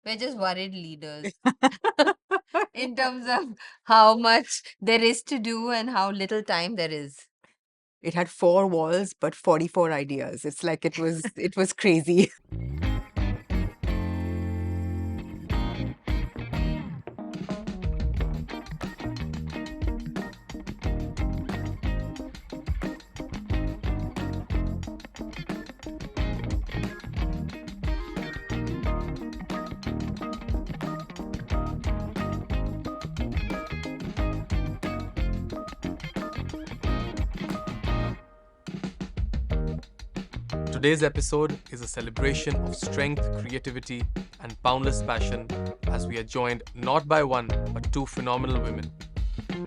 We're just worried leaders in terms of how much there is to do and how little time there is. It had 4 walls, but 44 ideas. It's like it was crazy. Today's episode is a celebration of strength, creativity, and boundless passion as we are joined not by one but two phenomenal women.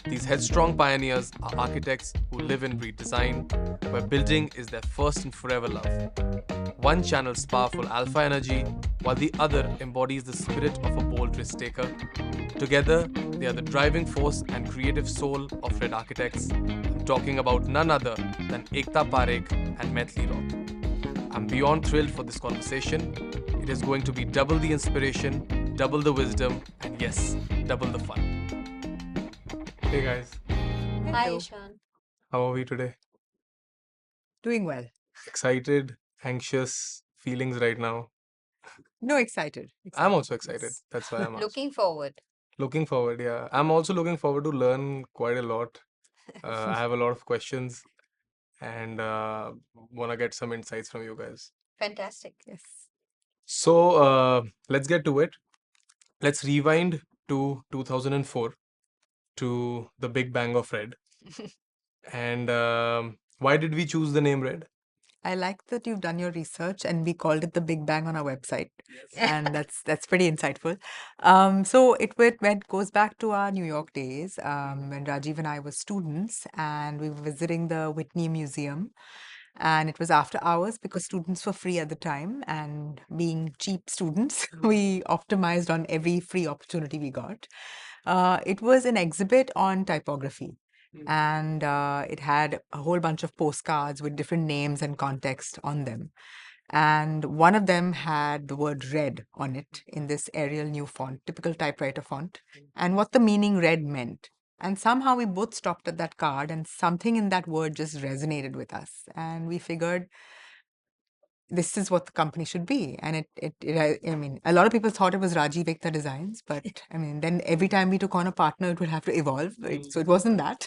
These headstrong pioneers are architects who live and breathe design, where building is their first and forever love. One channels powerful alpha energy, while the other embodies the spirit of a bold risk taker. Together, they are the driving force and creative soul of Red Architects. I'm talking about none other than Ekta Parekh and Maithili Raut. I'm beyond thrilled for this conversation. It is going to be double the inspiration, double the wisdom, and yes, double the fun. Hey guys, Hi, Hello. Ishan. how are we today? Doing well. Excited, anxious, feelings right now. No, excited. I'm also excited. Yes. That's why I'm asking. Looking forward. Looking forward, yeah. I'm also looking forward to learn quite a lot. I have a lot of questions and want to get some insights from you guys. Fantastic. Yes. So let's get to it. Let's rewind to 2004 to the Big Bang of Red. And why did we choose the name Red? I like that you've done your research and we called it the Big Bang on our website. And that's pretty insightful. So it goes back to our New York days when Rajiv and I were students and we were visiting the Whitney Museum. And it was after hours because students were free at the time. And being cheap students, we optimized on every free opportunity we got. It was an exhibit on typography. And it had a whole bunch of postcards with different names and context on them. And one of them had the word red on it in this Arial new font, typical typewriter font, and what the meaning red meant. And somehow we both stopped at that card, and something in that word just resonated with us. And we figured this is what the company should be. And I mean, a lot of people thought it was Rajiv Ekta Designs, but I mean, then every time we took on a partner, it would have to evolve. Right? So it wasn't that,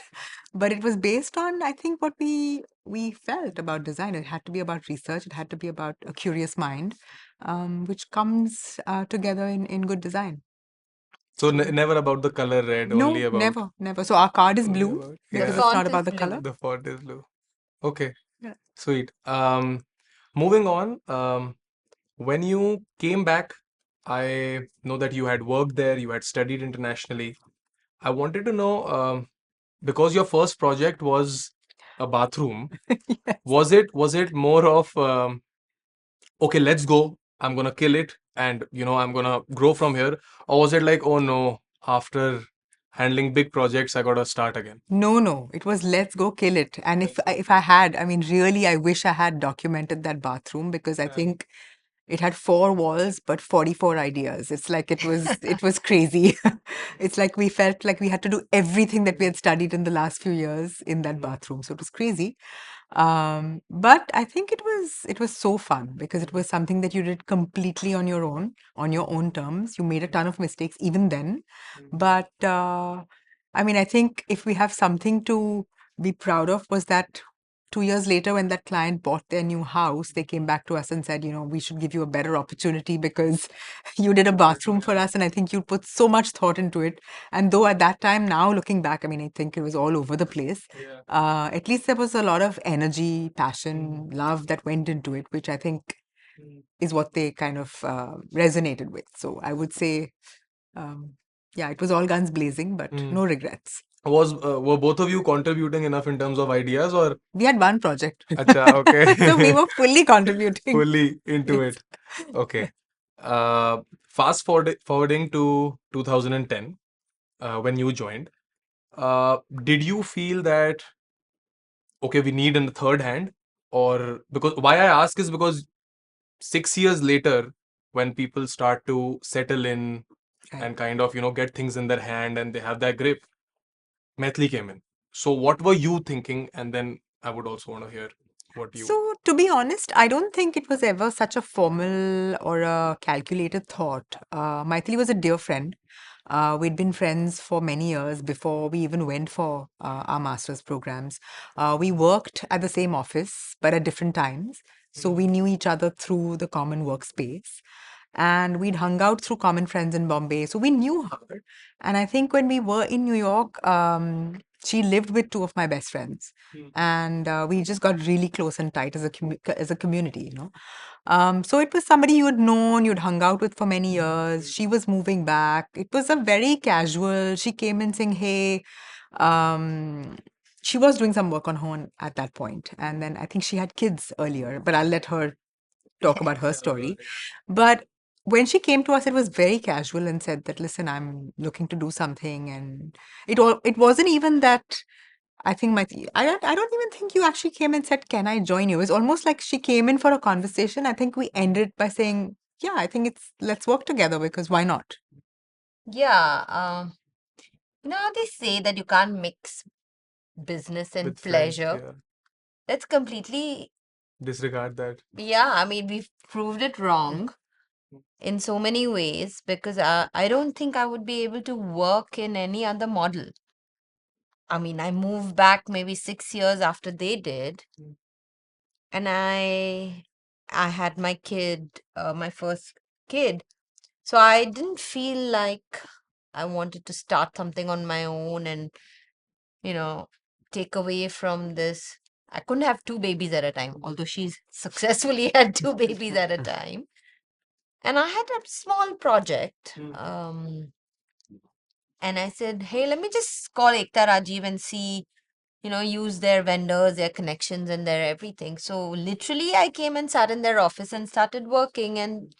but it was based on, I think, what we felt about design. It had to be about research. It had to be about a curious mind, which comes together in good design. So never about the color red, only No, about never, never. So our card is only blue about The because yeah. it's not font is about the blue. color. The font is blue. Okay, Yeah. sweet. Moving on. When you came back, I know that you had worked there, you had studied internationally. I wanted to know, because your first project was a bathroom, Yes. was it more of okay, let's go, I'm gonna kill it, and I'm gonna grow from here, or was it like, oh no, after handling big projects, I gotta start again? No, no, it was let's go kill it. And if I had, I mean, really, I wish I had documented that bathroom because I Yeah. think it had 4 walls but 44 ideas. It's like it was crazy. It's like we felt like we had to do everything that we had studied in the last few years in that bathroom. So it was crazy. But I think it was so fun because it was something that you did completely on your own terms. You made a ton of mistakes even then, but I mean, I think if we have something to be proud of was that 2 years later, when that client bought their new house, they came back to us and said, you know, we should give you a better opportunity because you did a bathroom for us, and I think you put so much thought into it. And though at that time, now looking back, I mean, I think it was all over the place. Yeah. At least there was a lot of energy, passion, love that went into it, which I think is what they kind of resonated with. So I would say, um, yeah, it was all guns blazing, but no regrets. Were both of you contributing enough in terms of ideas, or We had one project, acha, so we okay, were fully contributing. fully into Yes. it? Okay. Fast forwarding to 2010, when you joined, did you feel that okay, we need a third hand? Or because why I ask is because 6 years later, when people start to settle in Right. and kind of, get things in their hand and they have that grip, Maithili came in. So what were you thinking? And then I would also want to hear what you. So, to be honest, I don't think it was ever such a formal or a calculated thought. Maithili was a dear friend. We'd been friends for many years before we even went for our master's programs. We worked at the same office, but at different times. So, we knew each other through the common workspace. And we'd hung out through common friends in Bombay. So, we knew her. And I think when we were in New York, she lived with two of my best friends, and we just got really close and tight as a as a community. So it was somebody you had known, you'd hung out with for many years. She was moving back. It was a very casual. She came in saying, "Hey." Um, she was doing some work on her own at that point, and then I think she had kids earlier. But I'll let her talk about her story. But when she came to us, it was very casual and said that, "Listen, I'm looking to do something," and it wasn't even that. I think I don't even think you actually came and said, "Can I join you?" It was almost like she came in for a conversation. I think we ended by saying, "Yeah, I think let's work together because why not?" Yeah, they say that you can't mix business and With friends, pleasure. yeah. That's completely, Disregard that. yeah, I mean, we've proved it wrong in so many ways because I don't think I would be able to work in any other model. I mean, I moved back maybe 6 years after they did, and I had my kid, my first kid. So I didn't feel like I wanted to start something on my own and, you know, take away from this. I couldn't have two babies at a time, although she's successfully had two babies at a time. And I had a small project. And I said, hey, let me just call Ekta Rajiv and see, use their vendors, their connections, and their everything. So literally, I came and sat in their office and started working. And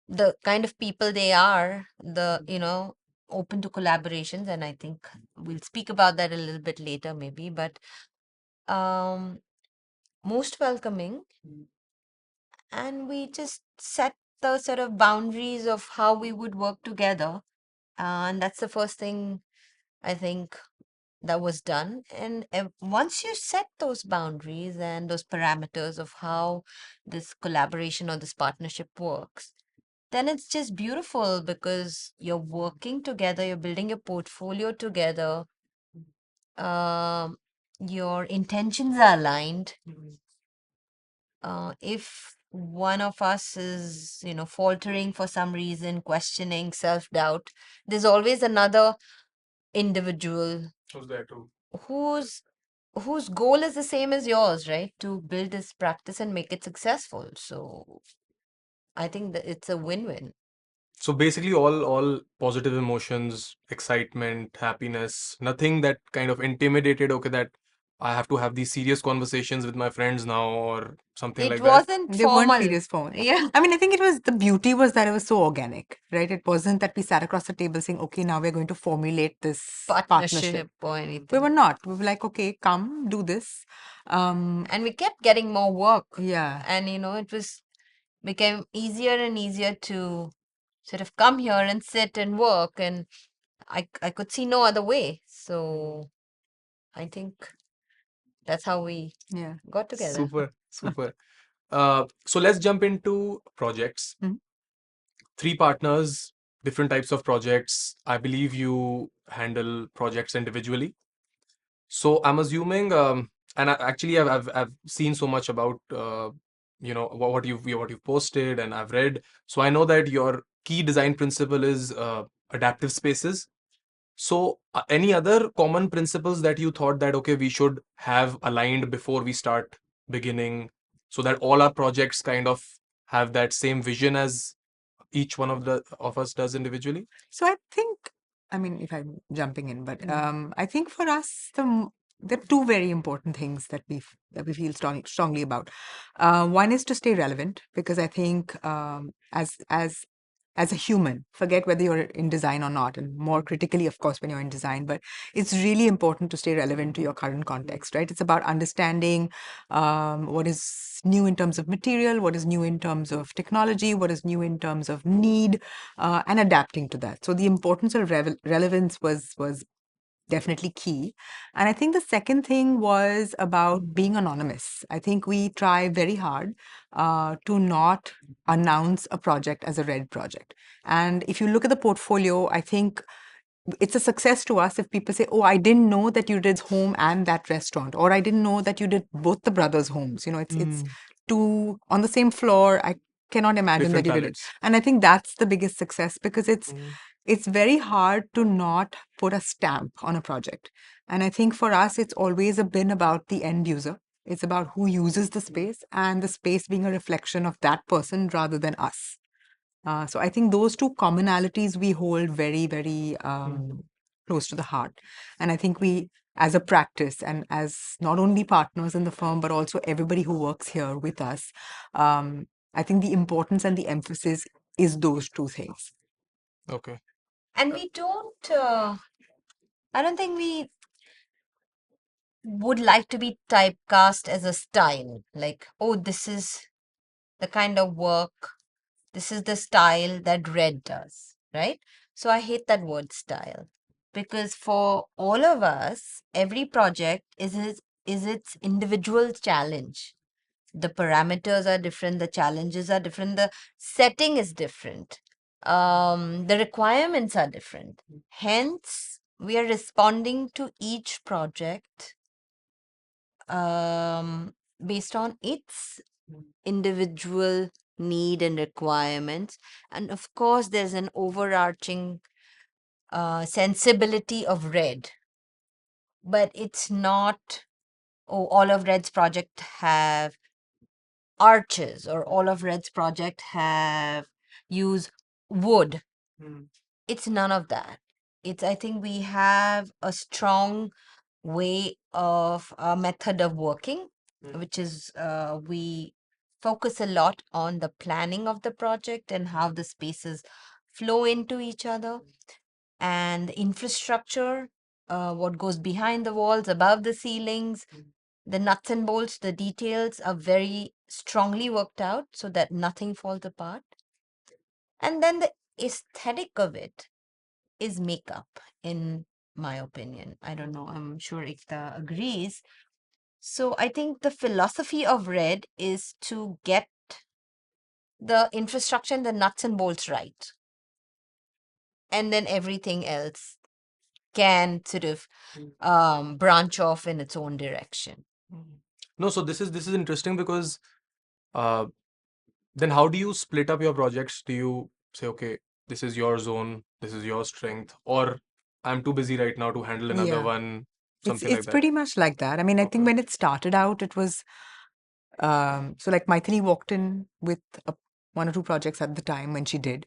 the kind of people they are, open to collaborations. And I think we'll speak about that a little bit later, maybe. But um, most welcoming. And we just set the sort of boundaries of how we would work together. And that's the first thing I think that was done. And once you set those boundaries and those parameters of how this collaboration or this partnership works, then it's just beautiful because you're working together, you're building your portfolio together, um, your intentions are aligned. If one of us is, faltering for some reason, questioning, self-doubt, there's always another individual Who's there too? whose whose goal is the same as yours, right? To build this practice and make it successful. So I think that it's a win-win. So basically, all positive emotions, excitement, happiness, nothing that kind of intimidated. Okay, that I have to have these serious conversations with my friends now, or something It like that. wasn't They weren't formal. serious for me. Yeah, I mean, I think it was the beauty was that it was so organic, right? It wasn't that we sat across the table saying, "Okay, now we're going to formulate this partnership." partnership or We anything. were not. We were like, "Okay, come do this." And we kept getting more work. Yeah. And, it was became easier and easier to sort of come here and sit and work. And I could see no other way. So I think that's how we Yeah. got together. Super, super. So let's jump into projects. Mhm. Three partners, different types of projects. I believe you handle projects individually. So I'm assuming, and actually, I've seen so much about what you've posted, and I've read. So I know that your key design principle is adaptive spaces. So any other common principles that you thought that okay we should have aligned before we start beginning, so that all our projects kind of have that same vision as each one of us does individually? So I think, I mean, if I'm jumping in, but I think for us, there are two very important things that we feel strongly about. One is to stay relevant because I think as as a human. Forget whether you're in design or not, and more critically, of course, when you're in design. But it's really important to stay relevant to your current context, right? It's about understanding what is new in terms of material, what is new in terms of technology, what is new in terms of need, and adapting to that. So the importance of relevance was definitely key. And I think the second thing was about being anonymous. I think we try very hard to not announce a project as a red project. And if you look at the portfolio, I think it's a success to us if people say, "Oh, I didn't know that you did home and that restaurant," or "I didn't know that you did both the brothers' homes." It's two on the same floor. I cannot imagine that Different you did it. palettes. And I think that's the biggest success because it's very hard to not put a stamp on a project. And I think for us, it's always been about the end user. It's about who uses the space and the space being a reflection of that person rather than us. So I think those two commonalities we hold very, very close to the heart. And I think we, as a practice and as not only partners in the firm, but also everybody who works here with us, I think the importance and the emphasis is those two things. Okay. And we don't, I don't think we would like to be typecast as a style. Like, oh, this is the kind of work, this is the style that Red does, right? So I hate that word style because for all of us, every project is its individual challenge. The parameters are different, the challenges are different, the setting is different, the requirements are different. Hence, we are responding to each project based on its individual need and requirements. And of course, there's an overarching sensibility of Red, but it's not, oh, all of Red's project have arches or all of Red's project have use wood. It's none of that. It's, I think we have a strong way of a method of working, which is we focus a lot on the planning of the project and how the spaces flow into each other and the infrastructure, what goes behind the walls, above the ceilings, the nuts and bolts, the details are very strongly worked out so that nothing falls apart. And then the aesthetic of it is makeup, in my opinion. I don't know, I'm sure Ekta agrees. So I think the philosophy of Red is to get the infrastructure and the nuts and bolts right. And then everything else can sort of branch off in its own direction. No, so this is interesting because uh, then how do you split up your projects? Do you say, okay, this is your zone, this is your strength, or I'm too busy right now to handle another Yeah, one, it's something like it's that? pretty much like that. I mean, I think Okay. when it started out, it was so like Maithili walked in with one or two projects at the time when she did.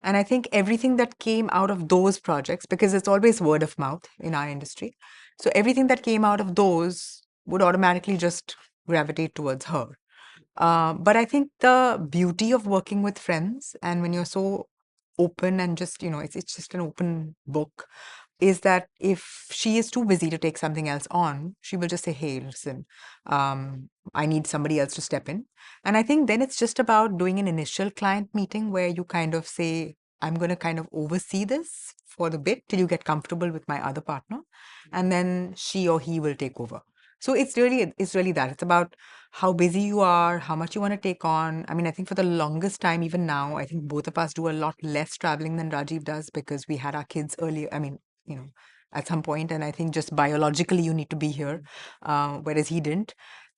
And I think everything that came out of those projects, because it's always word of mouth in our industry, so everything that came out of those would automatically just gravitate towards her. But I think the beauty of working with friends and when you're so open and just, it's just an open book, is that if she is too busy to take something else on, she will just say, "Hey, listen, I need somebody else to step in." And I think then it's just about doing an initial client meeting where you kind of say, "I'm going to kind of oversee this for the bit till you get comfortable with my other partner," and then she or he will take over. So it's really that. It's about how busy you are, how much you want to take on. I mean, I think for the longest time, even now, I think both of us do a lot less traveling than Rajiv does because we had our kids earlier. I mean, you know, at some point, and I think just biologically you need to be here, whereas he didn't.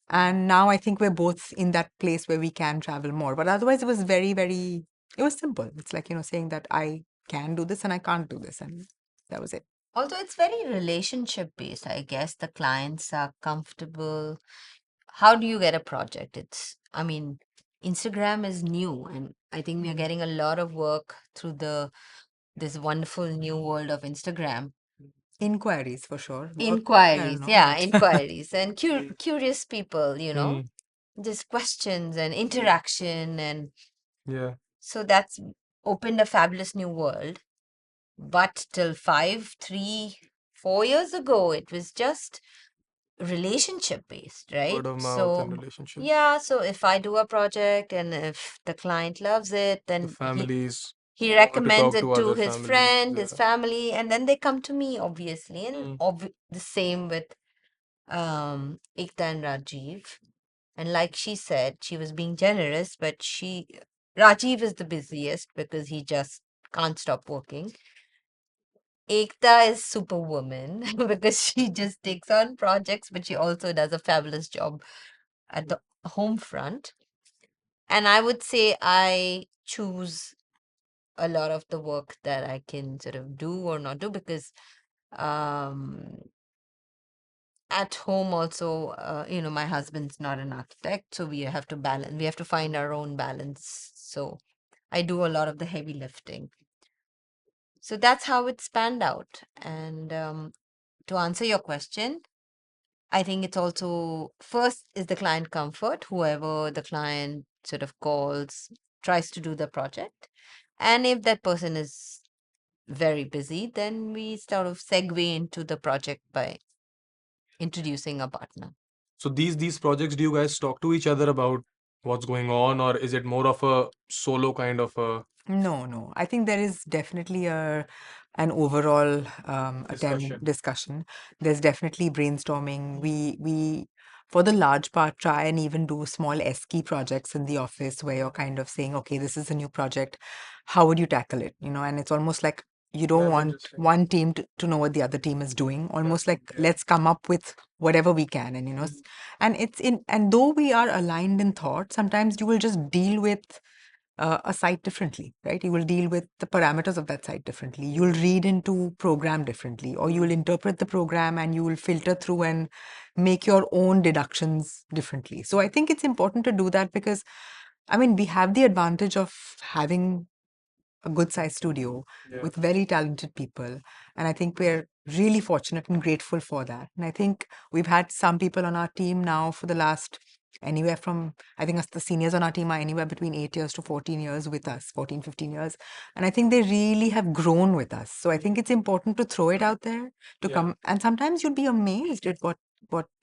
And now I think we're both in that place where we can travel more. But otherwise, it was very, very, it was simple. It's like, saying that I can do this and I can't do this. And that was it. Also, it's very relationship based, I guess. The clients are comfortable. How do you get a project? I mean, Instagram is new, and I think we are getting a lot of work through this wonderful new world of Instagram. Inquiries for sure. Work, I don't Inquiries, know, yeah, but inquiries, and curious people, Hmm. just questions and interaction. And Yeah. so that's opened a fabulous new world. But till 5, 3, 4 years ago, it was just relationship based, right? Word of mouth and So, relationship. yeah, so if I do a project and if the client loves it, The then families he want to recommends talk it to to other his families. friend, his Yeah. family, and then they come to me, obviously. And Mm. the same with Ekta and Rajiv. And like she said, she was being generous, but Rajiv is the busiest because he just can't stop working. Ekta is superwoman because she just takes on projects, but she also does a fabulous job at the home front. And I would say I choose a lot of the work that I can sort of do or not do because um, at home also, my husband's not an architect, so we have to balance. We have to find our own balance. So I do a lot of the heavy lifting. So that's how it spanned out. And to answer your question, I think it's also first is the client comfort, whoever the client sort of calls, tries to do the project. And if that person is very busy, then we sort of segue into the project by introducing a partner. So these projects, do you guys talk to each other about what's going on, or is it more of a solo kind of a No, no. I think there is definitely an overall discussion? discussion. There's definitely brainstorming. We for the large part try and even do small esky projects in the office where you're kind of saying, okay, this is a new project. How would you tackle it? And it's almost like you don't That's want interesting. one team to know what the other team is doing. Almost like let's come up with whatever we can, and and it's in and though we are aligned in thought, sometimes you will just deal with a site differently, right? You will deal with the parameters of that site differently. You'll read into program differently, or you will interpret the program and you will filter through and make your own deductions differently. So I think it's important to do that because, I mean, we have the advantage of having a good sized studio Yeah. with very talented people. And I think we're really fortunate and grateful for that. And I think we've had some people on our team now for the last anywhere from, I think us, the seniors on our team are anywhere between 8 years to 14 years with us, 14, 15 years. And I think they really have grown with us. So I think it's important to throw it out there to Yeah. come. And sometimes you'll be amazed at what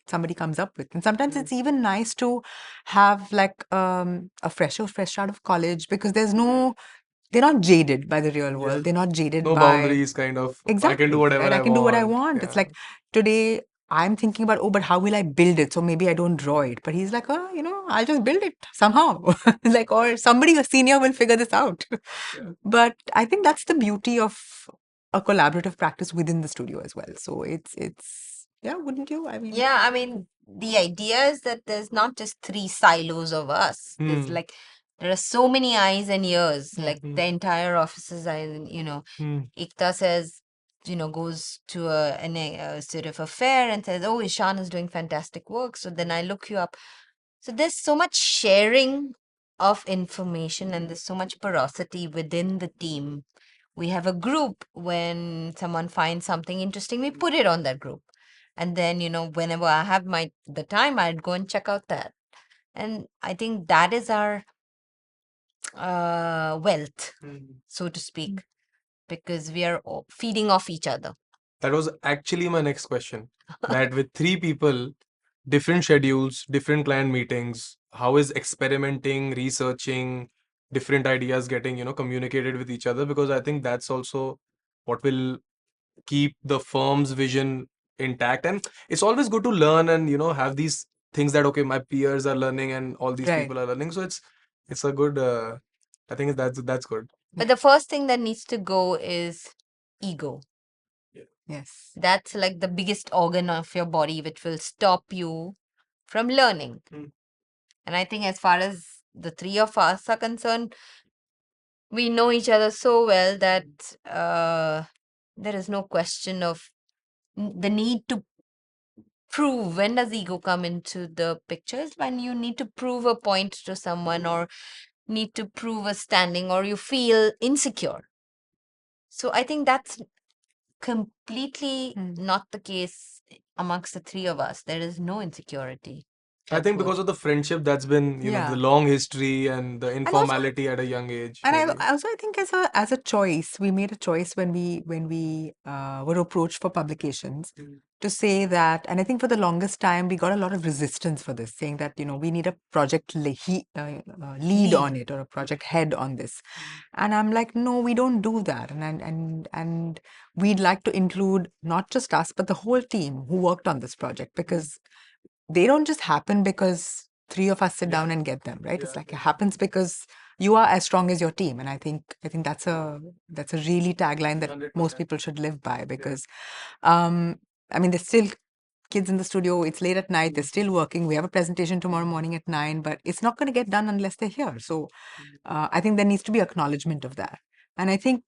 somebody comes up with. And sometimes it's even nice to have like a fresher fresh out of college because they're not jaded by the real Yeah. world. They're not jaded No by boundaries, kind of. I can do exactly, whatever right? I I can do what I want. want. It's Yeah. like today I'm thinking about, oh, but how will I build it? So maybe I don't draw it. But he's like, oh, I'll just build it somehow. Like, or somebody, a senior, will figure this out. Yeah. But I think that's the beauty of a collaborative practice within the studio as well. So it's yeah, wouldn't you? I mean, Yeah, I mean, the idea is that there's not just three silos of us. There's Hmm. like there are so many eyes and ears. yeah. Like the entire offices are, Hmm. Ekta says, goes to a sort of a fair and says, "Oh, Ishan is doing fantastic work." So then I look you up. So there's so much sharing of information and there's so much porosity within the team. We have a group. When someone finds something interesting, we put it on that group. And then, whenever I have the time, I'd go and check out that. And I think that is our wealth, so to speak, because we are feeding off each other. That was actually my next question. That with three people, different schedules, different client meetings, how is experimenting, researching, different ideas getting, communicated with each other? Because I think that's also what will keep the firm's vision intact. And it's always good to learn and, have these things that, okay, my peers are learning and all these Right. people are learning. So it's a good, I think that's good. But the first thing that needs to go is ego. Yes. That's like the biggest organ of your body, which will stop you from learning. Mm. And I think, as far as the three of us are concerned, we know each other so well that there is no question of the need to prove. When does ego come into the picture? Is when you need to prove a point to someone or need to prove a standing or you feel insecure. So I think that's completely Mm. not the case amongst the three of us. There is no insecurity. I Touch think wood. because of the friendship that's been, the Yeah. long history and the And also, informality at a young age, and maybe. I think as a choice, we made a choice when we were approached for publications to say that, and I think for the longest time we got a lot of resistance for this, saying that we need a project lead on Lead. it or a project head on this, and I'm like, no, we don't do that, and we'd like to include not just us but the whole team who worked on this project, because they don't just happen because three of us sit down and get them, right? It's like it happens because you are as strong as your team. And I think that's a really tagline that most 100%. people should live by, because um I mean, there's still kids in the studio, it's late at night, they're still working. We have a presentation tomorrow morning at 9, but it's not going to get done unless they're here. So I think there needs to be acknowledgement of that. And I think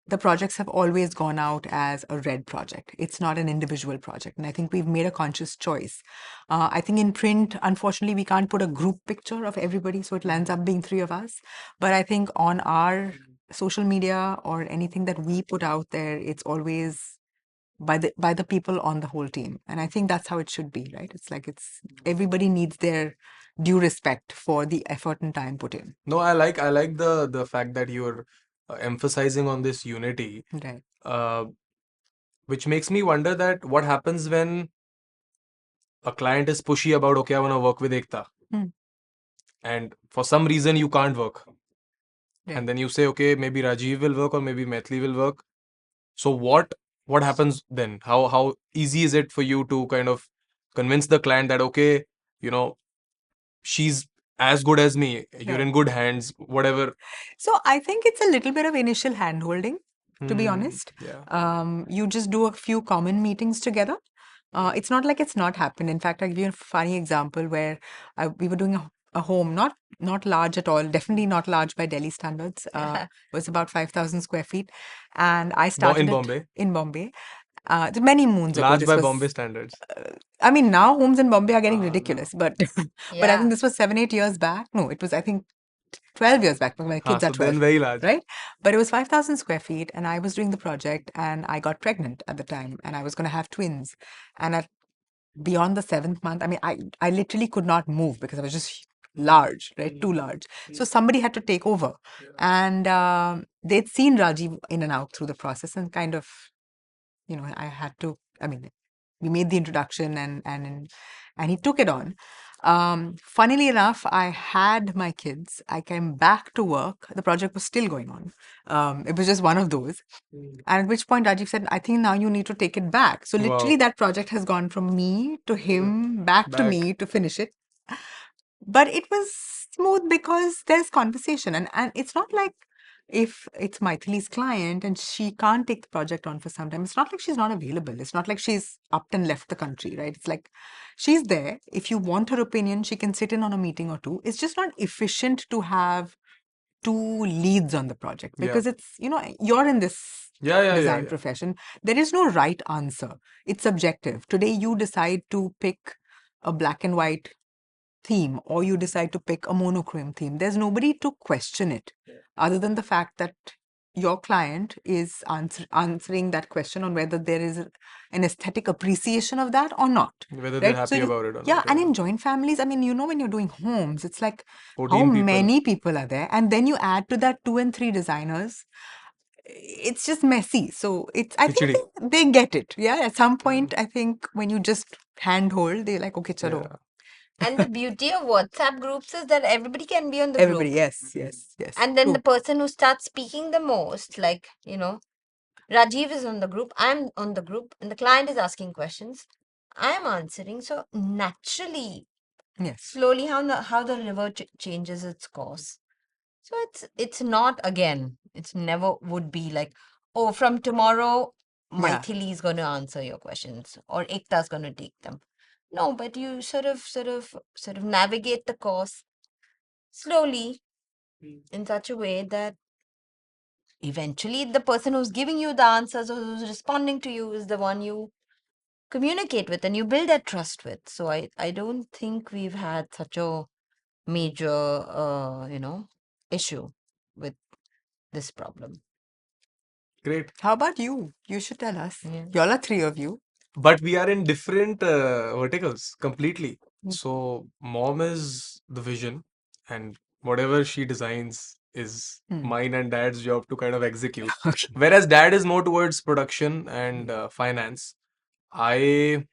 the projects have always gone out as a red project. It's not an individual project. And I think we've made a conscious choice. I think in print, unfortunately, we can't put a group picture of everybody, so it lands up being three of us. But I think on our social media or anything that we put out there, it's always by the people on the whole team. And I think that's how it should be, right? It's like it's everybody needs their due respect for the effort and time put in. No, I like the fact that you're emphasizing on this unity, Right. uh, which makes me wonder that what happens when a client is pushy about, okay, I want to work with Ekta, Hmm. and for some reason you can't work, Right. and then you say, okay, maybe Rajiv will work or maybe Maithili will work. So what happens then? How easy is it for you to kind of convince the client that, okay, you know, she's as good as me, you're Right. in good hands, whatever. So I think it's a little bit of initial handholding, to be Hmm. honest. Yeah. You just do a few common meetings together. It's not like it's not happened. In fact, I'll give you a funny example where we were doing a home, not large at all, definitely not large by Delhi standards. It was about 5,000 square feet, and I In started it Bombay, in Bombay. Many moons ago. large This by was, Bombay standards. I mean, now homes in Bombay are getting No. ridiculous, but but I think Yeah. this was 7, 8 years back. No, it was, I think, 12 years back when my kids are So then 12, very large. right? But it was 5,000 square feet, and I was doing the project, and I got pregnant at the time, and I was going to have twins. And at beyond the seventh month, I mean, I literally could not move because I was just large, right? Too large. So somebody had to take over. And they'd seen Rajiv in and out through the process, and kind of, I had to, I mean, we made the introduction, and he took it on. Funnily enough, I had my kids. I came back to work. The project was still going on. It was just one of those. And at which point Rajiv said, I think now you need to take it back. So literally Wow. that project has gone from me to him, back to Back. me to finish it. But it was smooth because there's conversation, and it's not like if it's Maithili's client and she can't take the project on for some time, it's not like she's not available. It's not like she's up and left the country, right? It's like she's there. If you want her opinion, she can sit in on a meeting or two. It's just not efficient to have two leads on the project, Yeah. because it's, you're in this Yeah. design profession. There is no right answer. It's subjective. Today you decide to pick a black and white theme, or you decide to pick a monochrome theme. There's nobody to question it other than the fact that your client is answering that question on whether there is an aesthetic appreciation of that or not, Whether they're right? So happy you, about it or yeah, not. and Yeah. in joint families, I mean, when you're doing homes, it's like how 14 people. many people are there, and then you add to that 2 and 3 designers. It's just messy. So I think Khichdi. they get it. Yeah, at some point, I think when you just handhold, they're like, okay, chalo. Yeah. And the beauty of WhatsApp groups is that everybody can be on the Everybody, group. yes, And then the true. person who starts speaking the most, like, Rajiv is on the group, I'm on the group, and the client is asking questions. I'm answering. So naturally, Yes. slowly, how the river changes its course. So it's not, again, it's never would be like, oh, from tomorrow, Yeah. Maithili is going to answer your questions or Ekta is going to take them. No, but you sort of navigate the course slowly in such a way that eventually the person who's giving you the answers or who's responding to you is the one you communicate with and you build that trust with. So I don't think we've had such a major issue with this problem. Great. How about you? You should tell us. Yeah. Y'all are three of you. But we are in different verticals completely. So mom is the vision, and whatever she designs is mine and dad's job to kind of execute. Okay. Whereas dad is more towards production and finance. I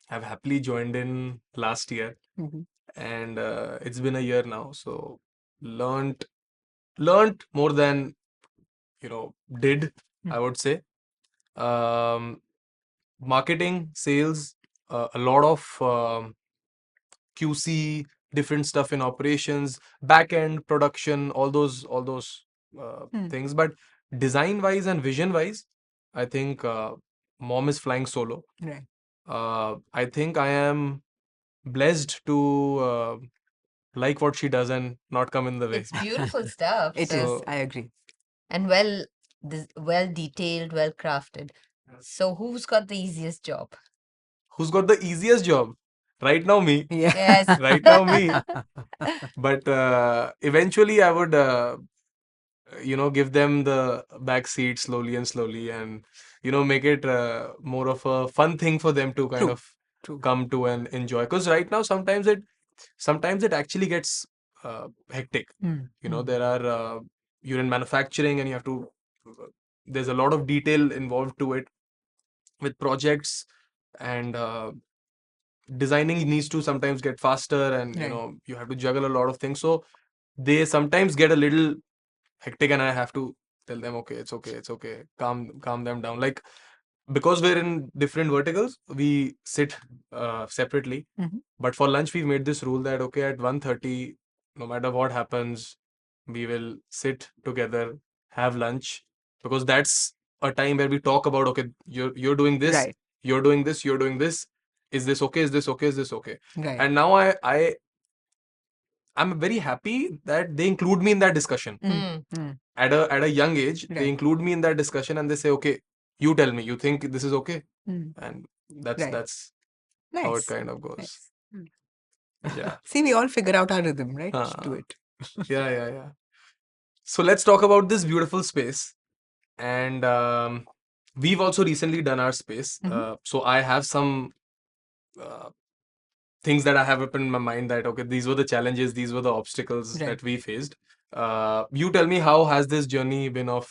have happily joined in last year, Mhm. and it's been a year now. So learned learned more than did, I would say. Um, Marketing, sales, a lot of QC, different stuff in operations, back end production, all those things. But design wise and vision wise, I think mom is flying solo. Right. I think I am blessed to like what she does and not come in the way. It's beautiful stuff. It is. So I agree. And well detailed, well crafted. So who's got the easiest job? who's got the easiest job? Right now, me. Yeah. Yes. Right now, me. But eventually, I would, give them the back seat slowly and slowly, and make it more of a fun thing for them to kind True. of True. come to and enjoy. Because right now, sometimes it actually gets hectic. There are you're in manufacturing, and you have to. There's a lot of detail involved to it with projects, and designing needs to sometimes get faster, and Right. you have to juggle a lot of things. So they sometimes get a little hectic, and I have to tell them, okay, it's okay, calm them down. Like, because we're in different verticals, we sit separately. Mhm. But for lunch, we've made this rule that, okay, at 1:30, no matter what happens, we will sit together, have lunch, because that's a time where we talk about, okay, you're doing this, Right. you're doing this, you're doing this. Is this okay? Is this okay? Is this okay? Right. And now I'm very happy that they include me in that discussion. Mm. At a young age, they Right. include me in that discussion, and they say, okay, you tell me, you think this is okay? Mm. And that's Right. that's how it Nice. kind of goes. Nice. Yeah. See, we all figure out our rhythm, right? Do Uh, it. yeah. So let's talk about this beautiful space. And we've also recently done our space. Mhm. So I have some uh, things that I have up in my mind that, okay, these were the challenges, these were the obstacles Right. that we faced. You tell me, how has this journey been of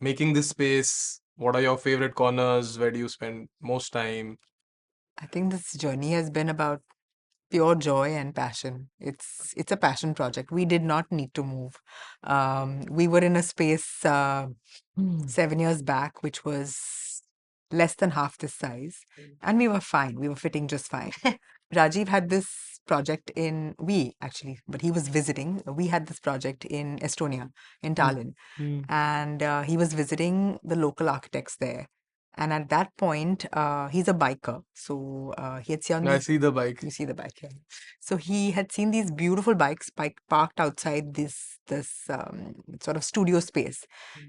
making this space? What are your favorite corners? Where do you spend most time? I think this journey has been about pure joy and passion. It's a passion project. We did not need to move. We were in a space 7 years back, which was less than half this size, and we were fine. We were fitting just fine. Rajiv had this project but he was visiting. We had this project in Estonia, in Tallinn, and he was visiting the local architects there. And at that point, he's a biker, so he had seen I these. see the bike. You see the bike, yeah. So he had seen these beautiful bikes parked outside this sort of studio space,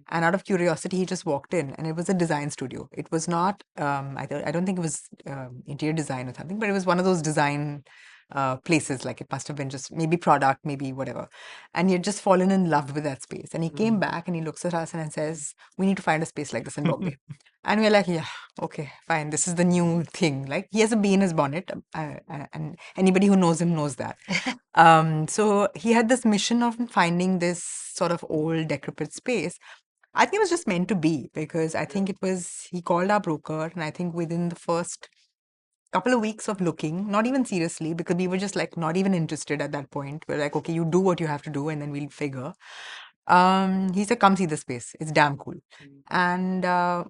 and out of curiosity, he just walked in, and it was a design studio. It was not, I don't think it was interior design or something, but it was one of those design places. Like, it must have been just maybe product, maybe whatever. And he had just fallen in love with that space. And he came back and he looks at us and says, "We need to find a space like this in Bombay." And we're like, "Yeah, okay, fine. This is the new thing." Like, he has a bee in his bonnet, and anybody who knows him knows that. So he had this mission of finding this sort of old, decrepit space. I think it was just meant to be, because I think he called our broker, and I think within the first couple of weeks of looking, not even seriously, because we were just like not even interested at that point. We're like, okay, you do what you have to do, and then we'll figure. He said, "Come see the space. It's damn cool." And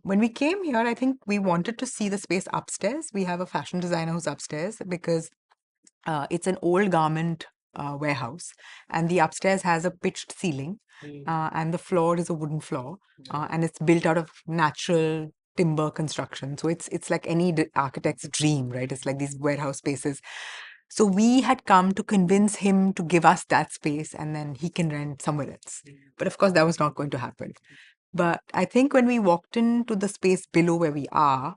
when we came here, I think we wanted to see the space upstairs. We have a fashion designer who's upstairs, because it's an old garment warehouse, and the upstairs has a pitched ceiling, and the floor is a wooden floor, and it's built out of natural timber construction. So it's like any architect's dream, right? It's like these warehouse spaces. So we had come to convince him to give us that space, and then he can rent somewhere else. But of course, that was not going to happen. But I think when we walked into the space below where we are,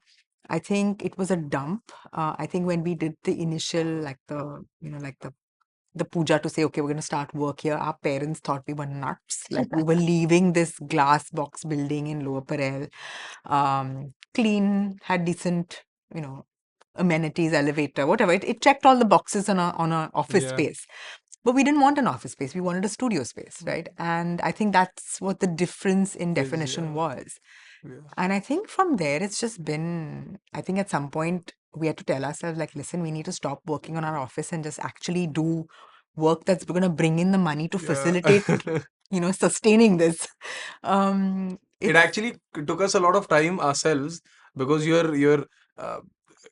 I think it was a dump. I think when we did the initial, like the puja to say, okay, we're going to start work here, our parents thought we were nuts. Like, we were leaving this glass box building in Lower Parel, clean, had decent, you know, amenities, elevator, whatever. It checked all the boxes on a office Yeah. space. But we didn't want an office space. We wanted a studio space, right? And I think that's what the difference in definition Yeah. was. Yeah. And I think from there, it's just been, I think at some point we had to tell ourselves, like, listen, we need to stop working on our office and just actually do work that's going to bring in the money to facilitate, Yeah. sustaining this. It It's, actually took us a lot of time ourselves because you're uh,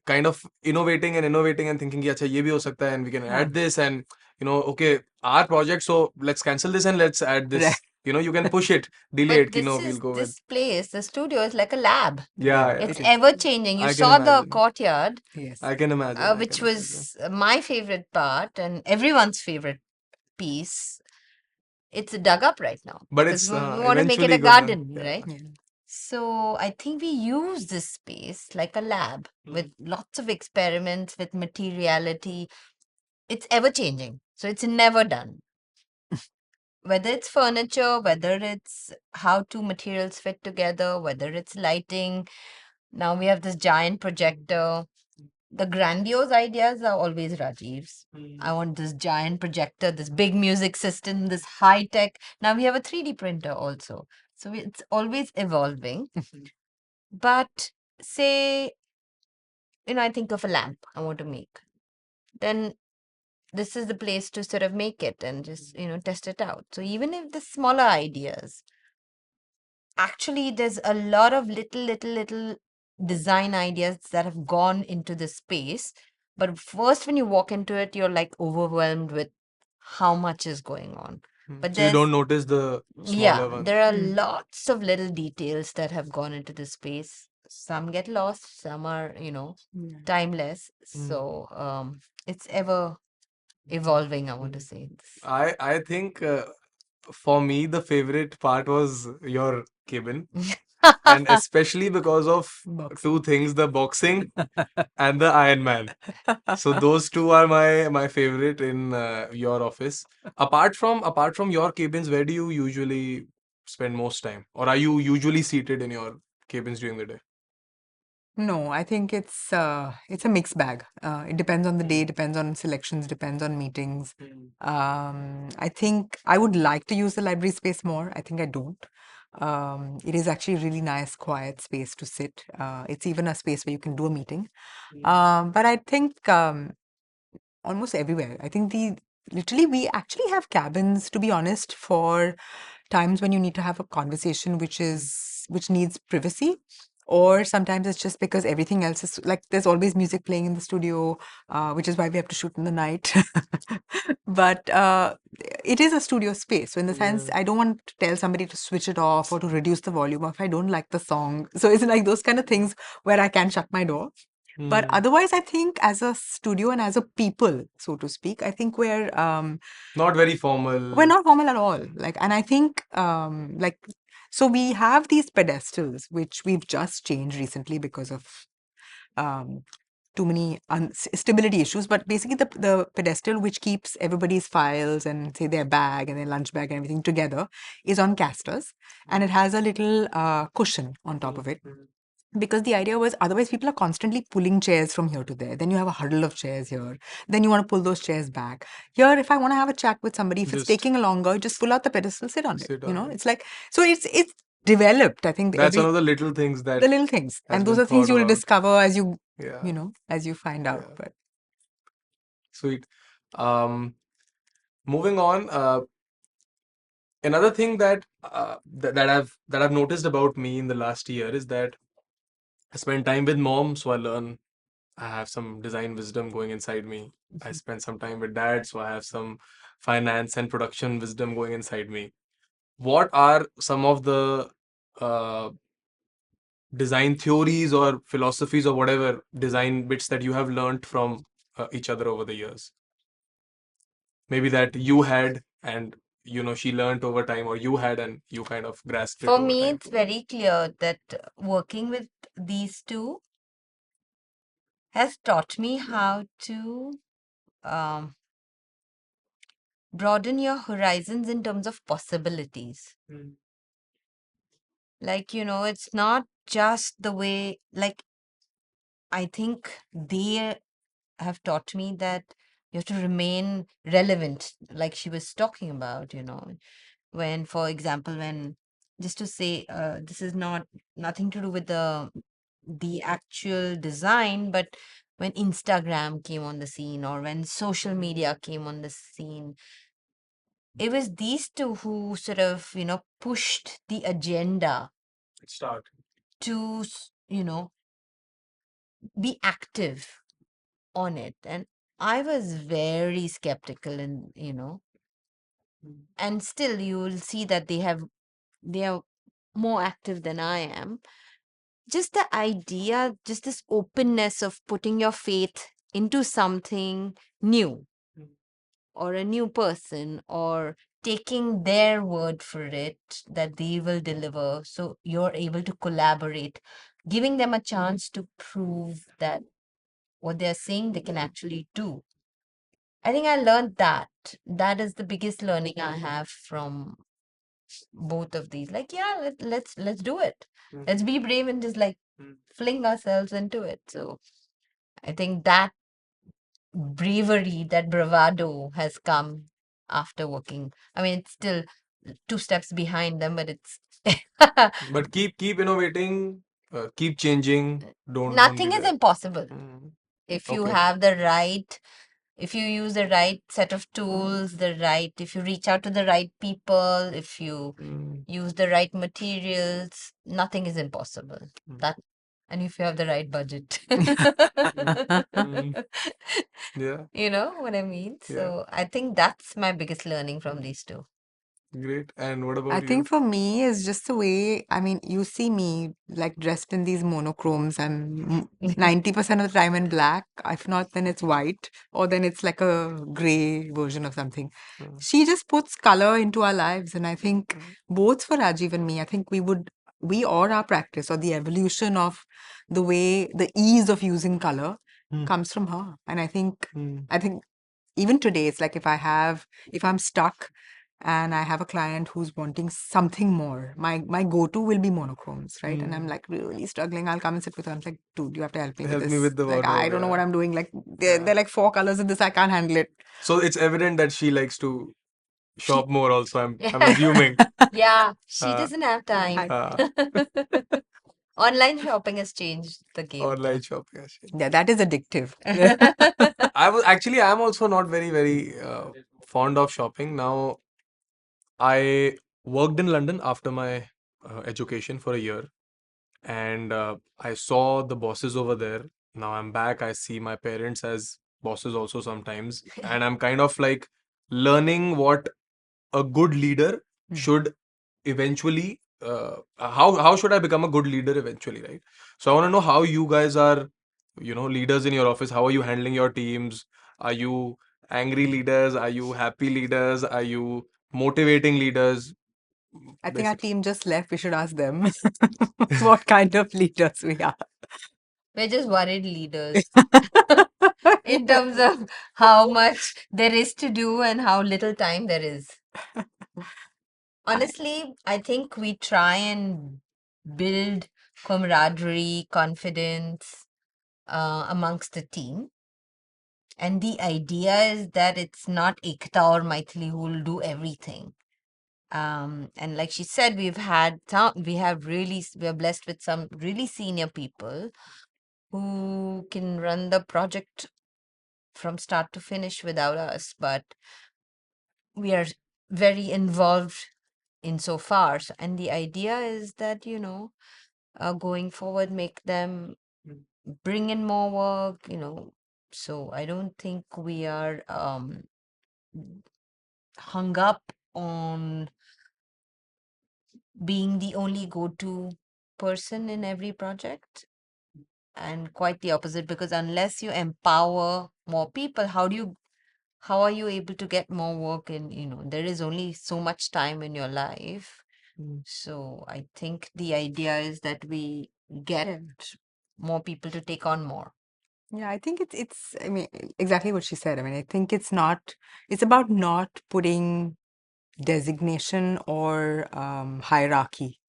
kind of innovating and thinking, "Yeah, acha, ye bhi ho sakta hai, and we can yeah, add this and okay, our project, so let's cancel this and let's add right. this. You can push it, delay But it. We'll go with this place, the studio is like a lab. yeah, Yeah, yeah. It's it is. ever changing. You I can saw the imagine. courtyard, Yes. I can imagine. I can which imagine. was my favorite part and everyone's favorite piece. It's dug up right now But because it's we want to make it eventually a gonna garden, yeah. right? Yeah. So I think we use this space like a lab with lots of experiments with materiality. It's ever changing. So it's never done. Whether it's furniture, whether it's how two materials fit together, whether it's lighting. Now we have this giant projector. The grandiose ideas are always Rajiv's. I want this giant projector, this big music system, this high tech. Now we have a 3D printer also. So it's always evolving. But say, I think of a lamp I want to make. Then this is the place to sort of make it and just, test it out. So even if the smaller ideas, actually there's a lot of little design ideas that have gone into the space. But first when you walk into it, you're like overwhelmed with how much is going on. But So you there's don't notice the yeah, smaller ones. there are Mm. lots of little details that have gone into the space. Some get lost, some are, Yeah. timeless. Mm. So it's ever evolving, I want to say. I think for me the favorite part was your cabin, and especially because of Boxing. two things: the boxing and the Iron Man. So those two are my favorite in your office. Apart from your cabins, where do you usually spend most time, or are you usually seated in your cabins during the day? No, I think it's a mixed bag. It depends on the day, Mm. depends on selections, depends on meetings. Mm. I think I would like to use the library space more. I think I don't. It is actually a really nice, quiet space to sit. It's even a space where you can do a meeting. But I think almost everywhere. I think the literally we actually have cabins, to be honest, for times when you need to have a conversation which needs privacy, or sometimes it's just because everything else is like there's always music playing in the studio, which is why we have to shoot in the night. But it is a studio space, so in the sense Yeah. I don't want to tell somebody to switch it off or to reduce the volume if I don't like the song. So it's like those kind of things where I can shut my door. But Mm. otherwise, I think as a studio and as a people, so to speak, I think Not very we're formal. not formal at all. Like, and I think like so we have these pedestals which we've just changed recently because of um too many stability issues. But basically, the pedestal which keeps everybody's files and say their bag and their lunch bag and everything together is on casters, and it has a little cushion on top of it, because the idea was otherwise people are constantly pulling chairs from here to there. Then you have a huddle of chairs here. Then you want to pull those chairs back. Here, if I want to have a chat with somebody, if it's Just taking longer, just pull out the pedestal, sit on it. sit on it. It's like so it's developed. I think That's one of the little things the that little things, has and those been are things thought you will about. discover as you Yeah, as you find out. yeah, But sweet. Um, Moving on. Another thing that I've noticed about me in the last year is that I spend time with mom, so I learn. I have some design wisdom going inside me. I spend some time with dad, so I have some finance and production wisdom going inside me. What are some of the uh, design theories or philosophies or whatever design bits that you have learned from each other over the years? Maybe that you had and she learned over time, or you had and you kind of grasped it For over me, time. it's very clear that working with these two has taught me how to um, broaden your horizons in terms of possibilities. Mm. Like, it's not just the way, like, I think they have taught me that you have to remain relevant, like she was talking about, when, for example, when, just to say, this is not nothing to do with the actual design, but when Instagram came on the scene or when social media came on the scene, it was these two who sort of, pushed the agenda Start. to, be active on it. And I was very skeptical, and still you will see that they are more active than I am. Just the idea, just this openness of putting your faith into something new or a new person, or taking their word for it that they will deliver, so you're able to collaborate, giving them a chance to prove that what they're saying they can actually do. I think I learned that. That is the biggest learning I have from both of these. Like, yeah, let's do it. Let's be brave and just like fling ourselves into it. So I think that bravery, that bravado has come after working. I mean, it's still two steps behind them, but it's But keep innovating, keep changing. Don't be nothing is there. impossible Mm. if you Okay. have the right, if you use the right set of tools, if you reach out to the right people, if you Mm. use the right materials, nothing is impossible. Mm. That, and if you have the right budget. Mm. Yeah, You know what I mean? yeah. So I think that's my biggest learning from these two. Great. And what I about think you? for me is just the way, I mean, you see me like dressed in these monochromes. I'm 90% of the time in black. If not, then it's white, or then it's like a gray version of something. Mm. She just puts color into our lives. And I think both for Rajiv and me, I think we or our practice or the evolution of the way, the ease of using color comes from her. And Mm. I think even today, it's like if I'm stuck and I have a client who's wanting something more, my go-to will be monochromes, right? And I'm like really struggling. I'll come and sit with her. I'm like, dude, you have to help me with Help me this. with the Like, I wardrobe, don't know yeah. what I'm doing. Like, Yeah. they're like 4 colors in this. I can't handle it. So it's evident that she likes to She, shop more also, I'm assuming. yeah, she Uh, doesn't have time. I, uh, Online shopping has changed the game, though. online shopping, actually. yeah, that is addictive. I'm also not very fond of shopping. Now, I worked in London after my education for a year, and I saw the bosses over there. Now I'm back. I see my parents as bosses also sometimes, and I'm kind of like learning what a good leader should eventually. How should I become a good leader eventually, right? So I want to know how you guys are, leaders in your office. How are you handling your teams? Are you angry leaders? Are you happy leaders? Are you motivating leaders? I think our Basically. team just left. We should ask them what kind of leaders we are. We're just worried leaders in terms of how much there is to do and how little time there is. I, Honestly, I think we try and build camaraderie, confidence amongst the team. And the idea is that it's not Ekta or Maithili who will do everything. And like she said, we are blessed with some really senior people who can run the project from start to finish without us, but we are very involved in so far. And the idea is that, going forward, make them bring in more work. So I don't think we are hung up on being the only go-to person in every project, and quite the opposite, because unless you empower more people, how are you able to get more work in, there is only so much time in your life. So I think the idea is that we get yeah. more people to take on more. Yeah, I think it's I mean exactly what she said. I mean, I think it's about not putting designation or hierarchy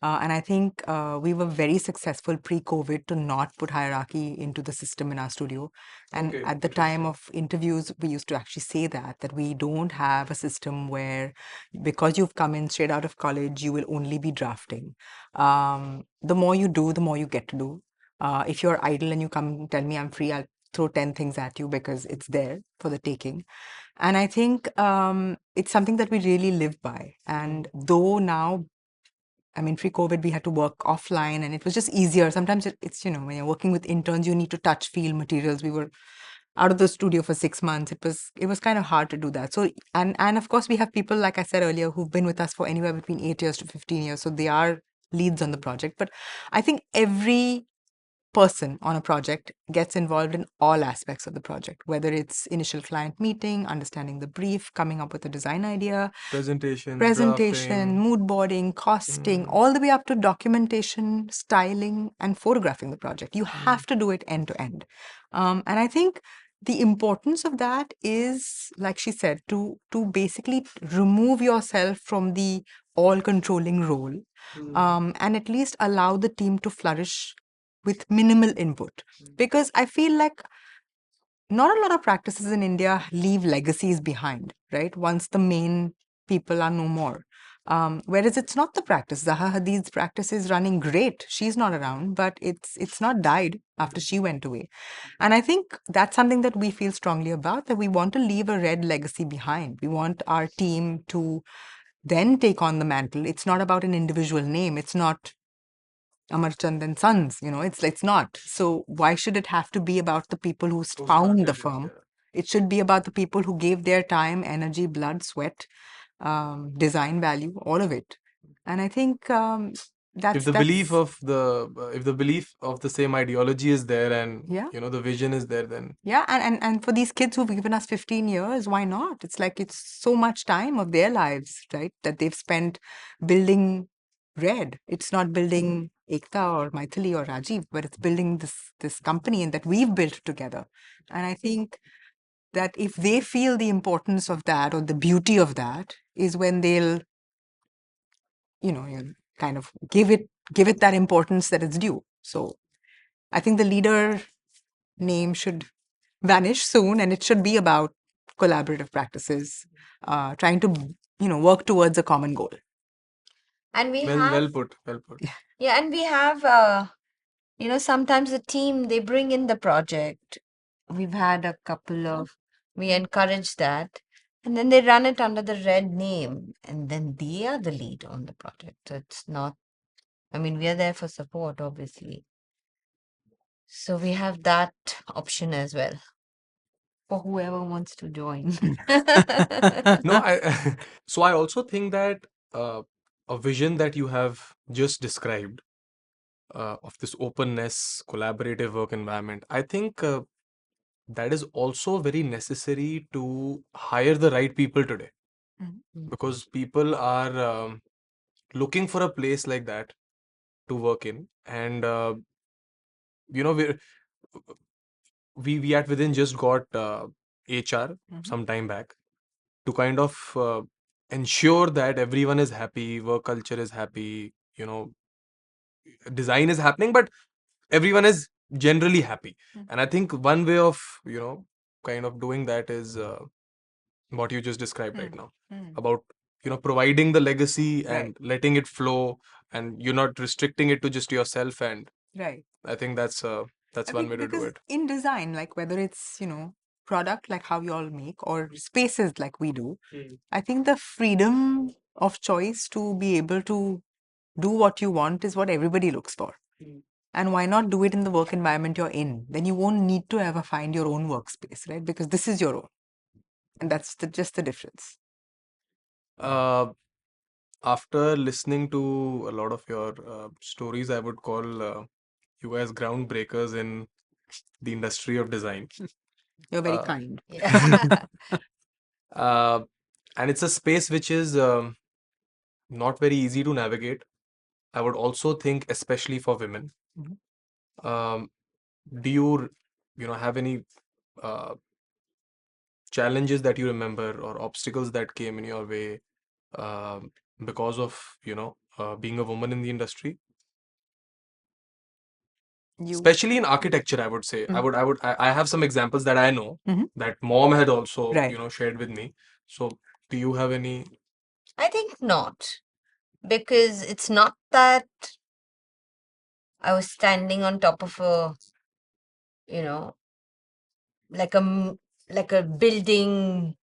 And I think we were very successful pre-COVID to not put hierarchy into the system in our studio. And Okay, at the time interesting. of interviews, we used to actually say that we don't have a system where, because you've come in straight out of college, you will only be drafting. The more you do, the more you get to do. If you're idle and you come and tell me I'm free, I'll throw 10 things at you because it's there for the taking. And I think it's something that we really live by. And though now, I mean, pre-COVID, we had to work offline and it was just easier. Sometimes it's, when you're working with interns, you need to touch, feel materials. We were out of the studio for 6 months. It was kind of hard to do that. So, and of course, we have people, like I said earlier, who've been with us for anywhere between 8 years to 15 years. So they are leads on the project. But I think every person on a project gets involved in all aspects of the project, whether it's initial client meeting, understanding the brief, coming up with a design idea, Presentations, presentation, drafting. mood boarding, costing, all the way up to documentation, styling, and photographing the project. You have to do it end to end. And I think the importance of that is, like she said, to basically remove yourself from the all controlling role, and at least allow the team to flourish with minimal input. Because I feel like not a lot of practices in India leave legacies behind, right? Once the main people are no more. Whereas it's not the practice. Zaha Hadid's practice is running great. She's not around, but it's not died after she went away. And I think that's something that we feel strongly about, that we want to leave a red legacy behind. We want our team to then take on the mantle. It's not about an individual name. It's not Amarchand and Sons, it's not. So why should it have to be about the people who found the firm? It should be about the people who gave their time, energy, blood, sweat, design value, all of it. And I think If that's the belief that's of the same ideology is there, and yeah. the vision is there, then Yeah, and for these kids who've given us 15 years, why not? It's like it's so much time of their lives, right? That they've spent building Red. It's not building Ekta or Maithili or Rajiv, but it's building this company and that we've built together. And I think that if they feel the importance of that or the beauty of that is when they'll, you'll kind of give it that importance that it's due. So I think the leader name should vanish soon, and it should be about collaborative practices, trying to work towards a common goal. And we well, have, well put, well put. yeah, and we have, sometimes the team, they bring in the project. We've had a couple of, we encourage that. And then they run it under the red name, and then they are the lead on the project. So it's not, I mean, we are there for support, obviously. So we have that option as well for whoever wants to join. No, I so I also think that uh, a vision that you have just described, of this openness, collaborative work environment, I think that is also very necessary to hire the right people today, because people are looking for a place like that to work in. And you know we at Within just got HR some time back to kind of ensure that everyone is happy, work culture is happy, design is happening, but everyone is generally happy. And I think one way of kind of doing that is what you just described right now, about providing the legacy Right, and letting it flow, and you're not restricting it to just yourself. And right. I think that's I one mean, way to do because it. in design, like whether it's, product like how you all make or spaces like we do, I think the freedom of choice to be able to do what you want is what everybody looks for. And why not do it in the work environment you're in? Then you won't need to ever find your own workspace, right? Because this is your own. And that's just the difference. uh, After listening to a lot of your stories, I would call you guys groundbreakers in the industry of design. You're very uh, kind. Yeah. uh, and it's a space which is not very easy to navigate. I would also think, especially for women. Mhm. um, do you have any uh, challenges that you remember, or obstacles that came in your way, um, because of being a woman in the industry, You. especially in architecture. I would say I have some examples that I know Mhm. that mom had also Right. shared with me. So do you have any? I think not, because it's not that I was standing on top of a, you know, like like a building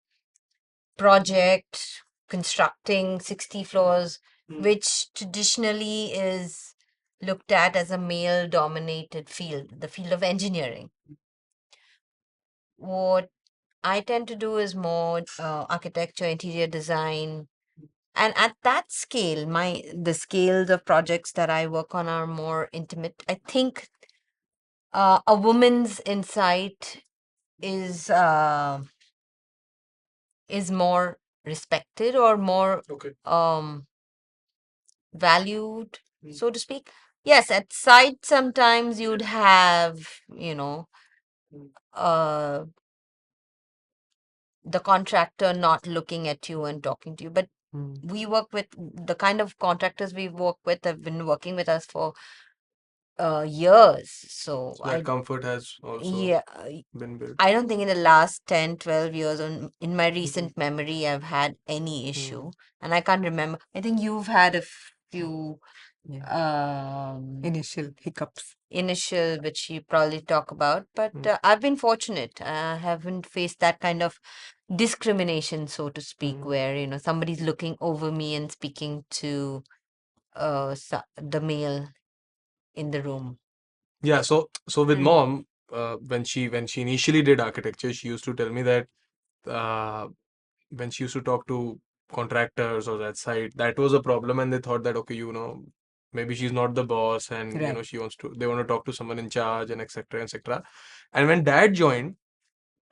project, constructing 60 floors, which traditionally is looked at as a male dominated field, the field of engineering. What I tend to do is more architecture, interior design, and at that scale, the scales of projects that I work on are more intimate. I think a woman's insight is uh, is more respected or more Okay. Valued, so to speak. Yes, at site sometimes you'd have, uh, the contractor not looking at you and talking to you. But we work with the kind of contractors we work with have been working with us for years. So So that comfort has also yeah, been built. I don't think in the last 10, 12 years, in my recent memory, I've had any issue. And I can't remember. I think you've had a few Initial hiccups. initial, which you probably talk about, but I've been fortunate. I haven't faced that kind of discrimination, so to speak, where, somebody's looking over me and speaking to the male in the room. Yeah, so with mom, when she initially did architecture, she used to tell me that uh, when she used to talk to contractors or that site, that was a problem, and they thought that okay, maybe she's not the boss, and Right. they want to talk to someone in charge, and etc. etc. And when dad joined,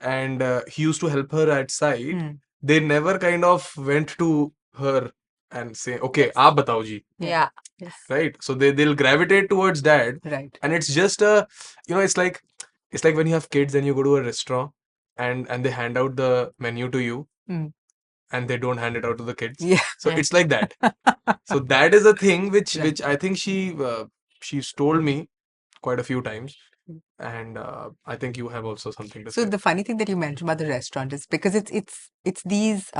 and he used to help her at site, they never kind of went to her and say, okay, aap batao ji, Yeah. Yes. right? So they'll gravitate towards dad, Right. and it's just it's like when you have kids and you go to a restaurant, and they hand out the menu to you, and they don't hand it out to the kids. Yeah. So it's like that. So that is a thing Right. which I think she's told me quite a few times, and I think you have also something to So say. the funny thing that you mentioned about the restaurant is because it's these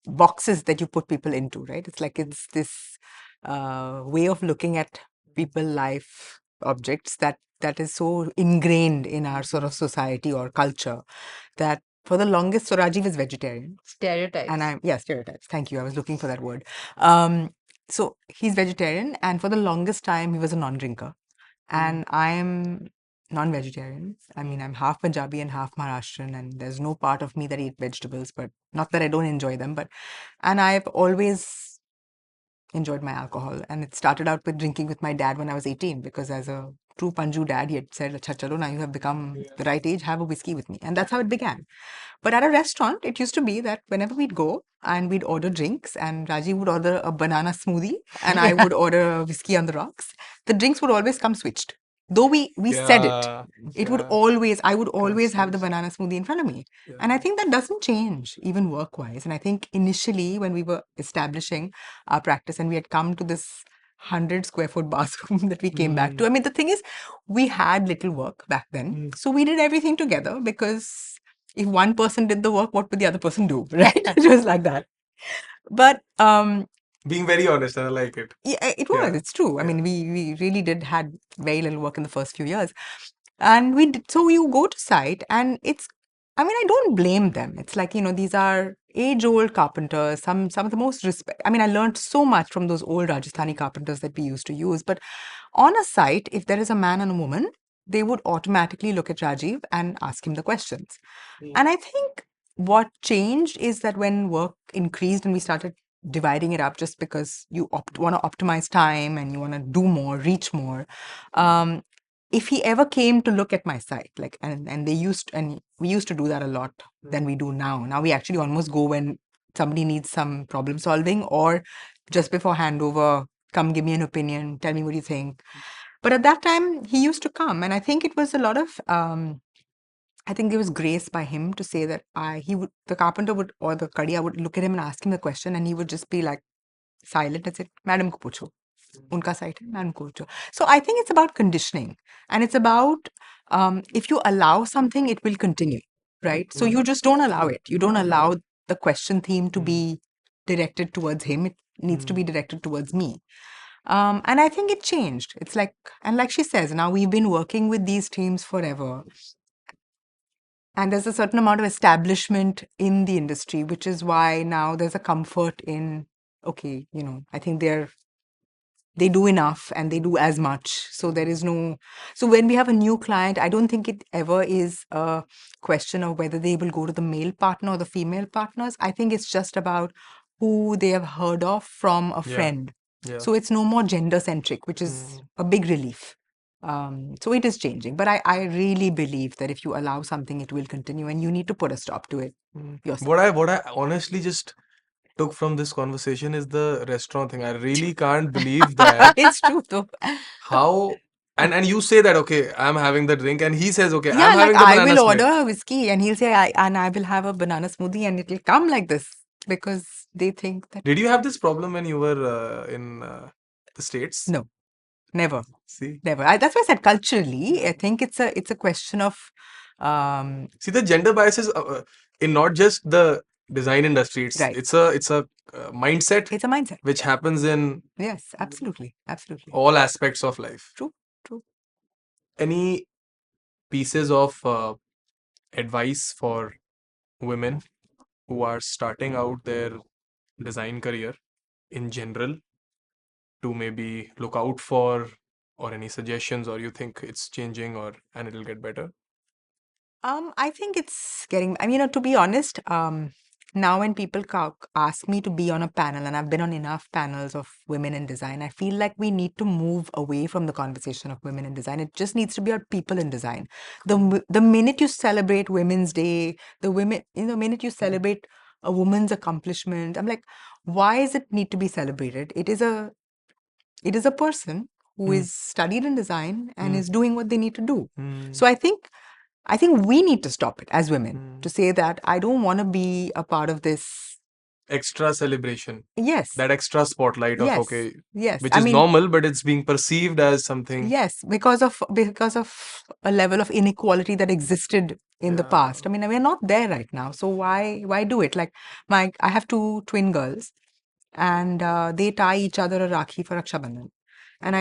boxes that you put people into, right? It's like it's this way of looking at people, life, objects that is so ingrained in our sort of society or culture that for the longest, so Rajiv is vegetarian. Stereotypes. And stereotypes. Thank you. I was looking for that word. So he's vegetarian, and for the longest time, he was a non-drinker. And I am non-vegetarian. I mean, I'm half Punjabi and half Maharashtrian, and there's no part of me that eat vegetables, but not that I don't enjoy them, and I've always enjoyed my alcohol. And it started out with drinking with my dad when I was 18, because as a true Panju dad, he had said, Acha chalo, now you have become the right age, have a whiskey with me. And that's how it began. But at a restaurant, it used to be that whenever we'd go and we'd order drinks, and Rajiv would order a banana smoothie, and I would order a whiskey on the rocks, the drinks would always come switched. Though we said it, it would always, I would always have the banana smoothie in front of me. And I think that doesn't change, even work wise. And I think initially, when we were establishing our practice and we had come to this 100 square foot bathroom that we came back to, I mean, the thing is, we had little work back then. So we did everything together, because if one person did the work, what would the other person do? Right? It was like that. But Being very honest, and I like it. yeah, it was. Yeah. It's true. I mean, we really did had very little work in the first few years, and we did. So you go to site, and it's. I mean, I don't blame them. It's like, these are age-old carpenters. Some of the most respect. I mean, I learned so much from those old Rajasthani carpenters that we used to use. But on a site, if there is a man and a woman, they would automatically look at Rajiv and ask him the questions. And I think what changed is that when work increased and we started dividing it up, just because you want to optimize time and you want to do more, reach more. If he ever came to look at my site, like, and we used to do that a lot than we do now. Now we actually almost go when somebody needs some problem solving, or just before handover, come give me an opinion, tell me what you think. But at that time, he used to come, and I think it was a lot of I think there was grace by him to say that the carpenter would, or the kadia would look at him and ask him the question, and he would just be like, silent and said, Madam ko pucho. Unka site hai, Madam ko pucho. So I think it's about conditioning, and it's about if you allow something, it will continue, right? So you just don't allow it. You don't allow the question theme to be directed towards him. It needs to be directed towards me. And I think it changed. It's like, and like she says, now we've been working with these teams forever. And there's a certain amount of establishment in the industry, which is why now there's a comfort in, okay, I think they do enough and they do as much. So there is no, so when we have a new client, I don't think it ever is a question of whether they will go to the male partner or the female partners. I think it's just about who they have heard of from a Yeah. friend. Yeah. So it's no more gender centric, which is a big relief. So it is changing, but I really believe that if you allow something, it will continue, and you need to put a stop to it yourself. What I honestly just took from this conversation is the restaurant thing. I really can't believe that It's true though. how and you say that okay, I'm having the drink, and he says okay, Yeah, I'm like having the I banana will split. order a whiskey and he'll say, I will have a banana smoothie, and it'll come like this because they think that. Did you have this problem when you were in the States? No, never, See, never. That's why I said culturally, I think it's a question of, see the gender biases in not just the design industry. right. It's a mindset It's a mindset. which happens in Yes, absolutely, absolutely. all aspects of life. True, true. Any pieces of advice for women who are starting out their design career in general to maybe look out for, or any suggestions, or you think it's changing or and it'll get better? I think it's getting, I mean, to be honest, now when people ask me to be on a panel, and I've been on enough panels of women in design, I feel like we need to move away from the conversation of women in design. It just needs to be about people in design. The minute you celebrate Women's Day, the minute you celebrate a woman's accomplishment, I'm like, why does it need to be celebrated? It is a person who is studied in design and is doing what they need to do. So I think we need to stop it as women to say that I don't want to be a part of this. Extra celebration, Yes, that extra spotlight of yes, okay, yes. which I is mean, normal, but it's being perceived as something. yes, because of a level of inequality that existed in the Yeah. past. I mean, we're not there right now. So why do it? Like I have two twin girls, and they tie each other a rakhi for Raksha Bandhan. And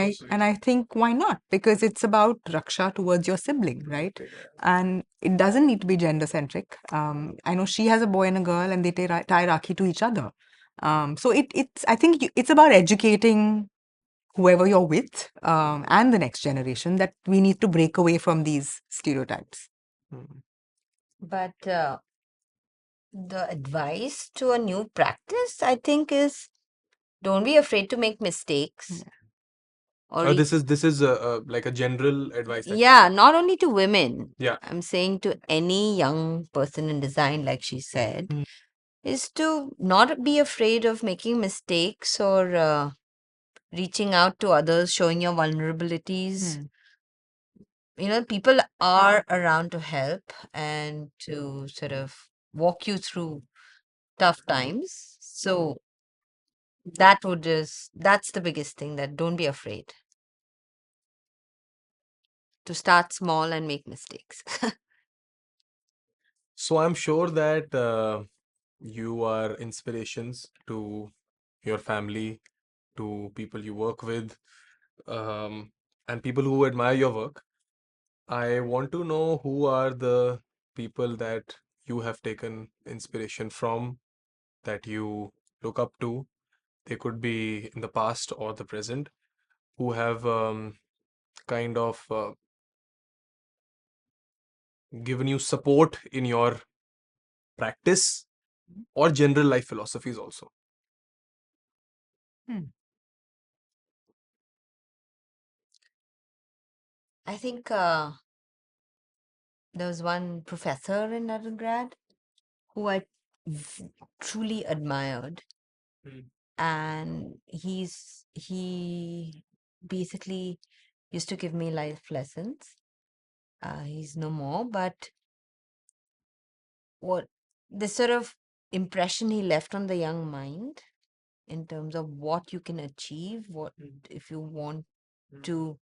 I think why not? Because it's about raksha towards your sibling, right? And it doesn't need to be gender centric. I know she has a boy and a girl, and they tie rakhi to each other. So it's I think it's about educating whoever you're with, and the next generation, that we need to break away from these stereotypes. But the advice to a new practice, I think, is don't be afraid to make mistakes. Or This is like a general advice that yeah, not only to women. yeah. I'm saying to any young person in design, like she said, is to not be afraid of making mistakes or reaching out to others, showing your vulnerabilities. People are around to help and to sort of walk you through tough times. So that's the biggest thing, that don't be afraid to start small and make mistakes. So I'm sure that you are inspirations to your family, to people you work with, and people who admire your work. I want to know who are the people that you have taken inspiration from, that you look up to. They could be in the past or the present, who have kind of given you support in your practice or general life philosophies also. Hmm. I think there was one professor in undergrad who I truly admired, and he basically used to give me life lessons. He's no more, but what the sort of impression he left on the young mind in terms of what you can achieve, what if you want to,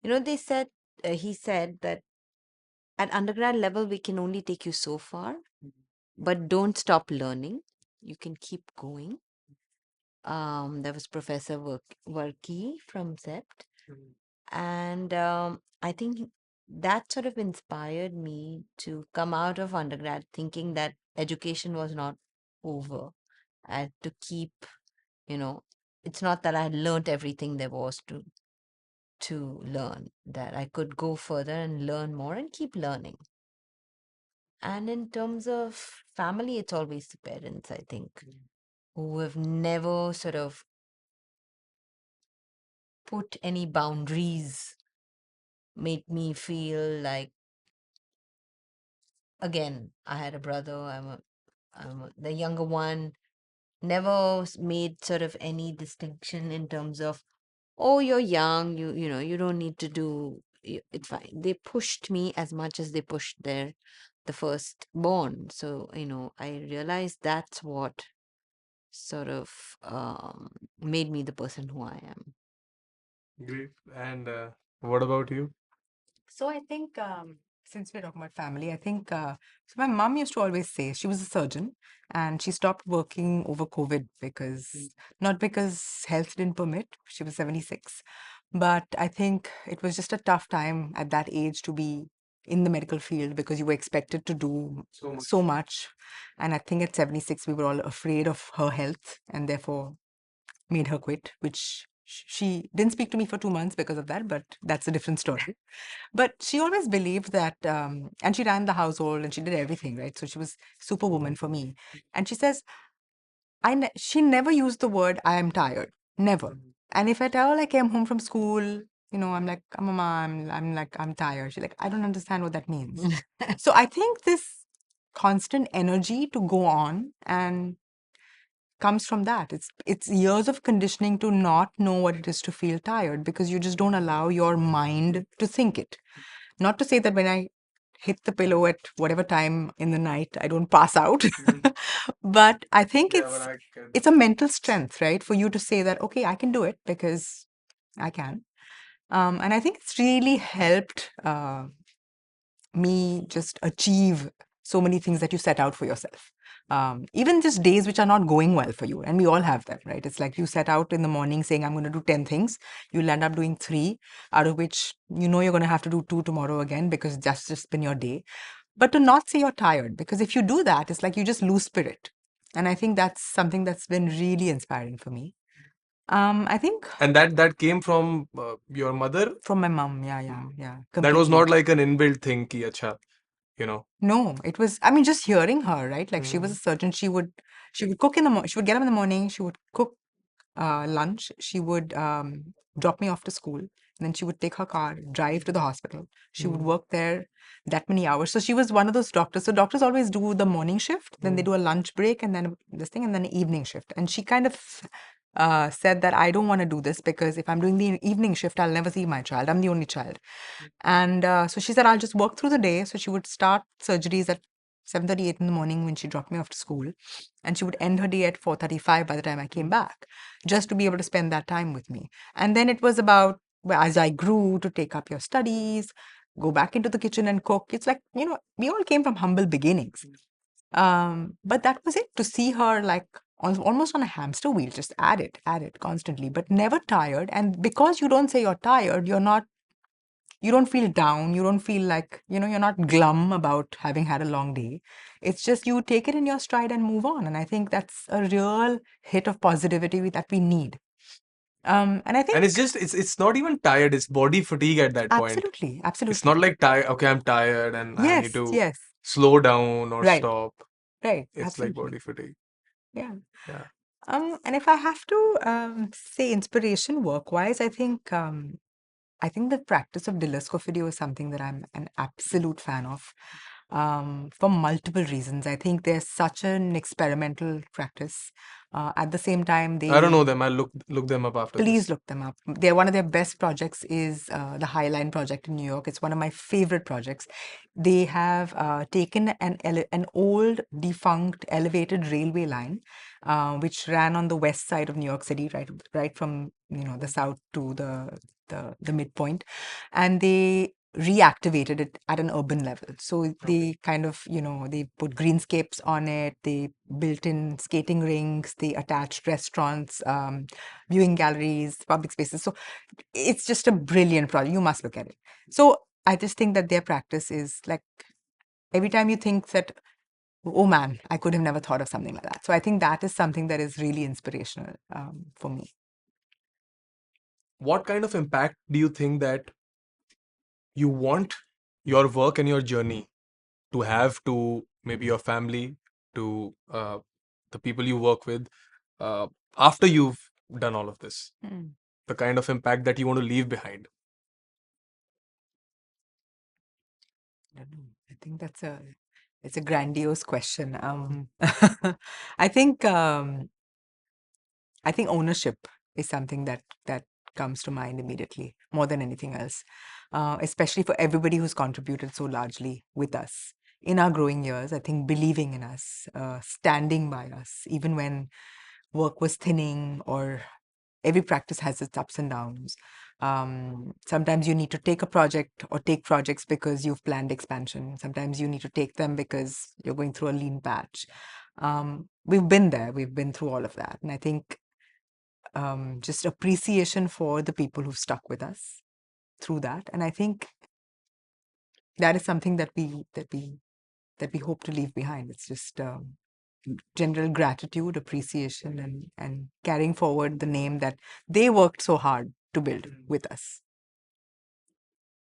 they said, he said that at undergrad level, we can only take you so far, but don't stop learning. You can keep going. There was Professor Worky from ZEPT. And I think that sort of inspired me to come out of undergrad thinking that education was not over. I had to keep, you know, it's not that I had learned everything there was to learn, that I could go further and learn more and keep learning. And in terms of family, it's always the parents, I think, who have never sort of put any boundaries, made me feel like, again, I had a brother, the younger one, never made sort of any distinction in terms of, oh, you're young, you don't need to do, it's fine. They pushed me as much as they pushed the firstborn. So, I realized that's what sort of made me the person who I am. Great. And what about you? So I think since we're talking about family, I think so my mom used to always say she was a surgeon and she stopped working over COVID because not because health didn't permit. She was 76, but I think it was just a tough time at that age to be in the medical field because you were expected to do so much. And I think at 76 we were all afraid of her health and therefore made her quit, which she didn't speak to me for 2 months because of that, but that's a different story. But she always believed that, and she ran the household and she did everything, right? So she was superwoman for me. And she says, she never used the word "I am tired," never. And if I tell her I came home from school, I'm like, Mama, I'm like, I'm tired. She's like, I don't understand what that means. So I think this constant energy to go on and comes from that. It's years of conditioning to not know what it is to feel tired because you just don't allow your mind to think it. Not to say that when I hit the pillow at whatever time in the night, I don't pass out. But I think it's a mental strength, right? For you to say that, okay, I can do it because I can. And I think it's really helped me just achieve so many things that you set out for yourself. Even just days which are not going well for you, and we all have them, right? It's like you set out in the morning saying, I'm going to do 10 things. You'll end up doing 3, out of which you're going to have to do 2 tomorrow again because that's just been your day. But to not say you're tired, because if you do that, it's like you just lose spirit. And I think that's something that's been really inspiring for me. I think And that came from your mother? from my mom, yeah, That was completely. not like an inbuilt thing, ki acha, you know. No, it was, I mean, just hearing her, right? Like she was a surgeon. She would cook in the morning. She would get up in the morning. She would cook lunch. She would drop me off to school. And then she would take her car, drive to the hospital. She would work there that many hours. So she was one of those doctors. So doctors always do the morning shift, then they do a lunch break, and then this thing, and then an evening shift. And she kind of said that I don't want to do this because if I'm doing the evening shift, I'll never see my child. I'm the only child. And so she said, I'll just work through the day. So she would start surgeries at 7:38 in the morning when she dropped me off to school. And she would end her day at 4:35 by the time I came back, just to be able to spend that time with me. And then it was about, well, as I grew, to take up your studies, go back into the kitchen and cook. It's like, we all came from humble beginnings. But that was it, to see her like almost on a hamster wheel, just add it constantly, but never tired. And because you don't say you're tired, you don't feel down, you don't feel like, you're not glum about having had a long day. It's just you take it in your stride and move on. And I think that's a real hit of positivity that we need. And I And think it's not even tired, it's body fatigue at that point. absolutely, It's absolutely. not like tired, okay, I'm tired and I need Yes, to yes, slow down or right, stop. right, It's like absolutely. body fatigue. Yeah. Yeah. And if I have to say inspiration work-wise, I think the practice of Dilesco video is something that I'm an absolute fan of. for multiple reasons. I think they're such an experimental practice. At the same time, I don't know they them. I'll look them up after please this. look them up. They're one of their best projects is the High Line project in New York. It's one of my favorite projects. They have taken an old defunct elevated railway line, which ran on the west side of New York City, right from the south to the midpoint, and they reactivated it at an urban level. So Okay. they kind of, they put greenscapes on it, they built in skating rinks, they attached restaurants, viewing galleries, public spaces. So it's just a brilliant project. You must look at it. So I just think that their practice is like every time you think that, oh man, I could have never thought of something like that. So I think that is something that is really inspirational for me. What kind of impact do you think that you want your work and your journey to have to maybe your family, to the people you work with, uh, after you've done all of this? Hmm. The kind of impact that you want to leave behind. I don't know. I think it's a grandiose question. I think um, I think ownership is something that comes to mind immediately, more than anything else, especially for everybody who's contributed so largely with us in our growing years. I think believing in us, standing by us, even when work was thinning or every practice has its ups and downs. Sometimes you need to take a project or take projects because you've planned expansion. Sometimes you need to take them because you're going through a lean patch. We've been there. We've been through all of that. And I think just appreciation for the people who've stuck with us through that. And I think that is something that we hope to leave behind. It's just general gratitude, appreciation, and carrying forward the name that they worked so hard to build with us.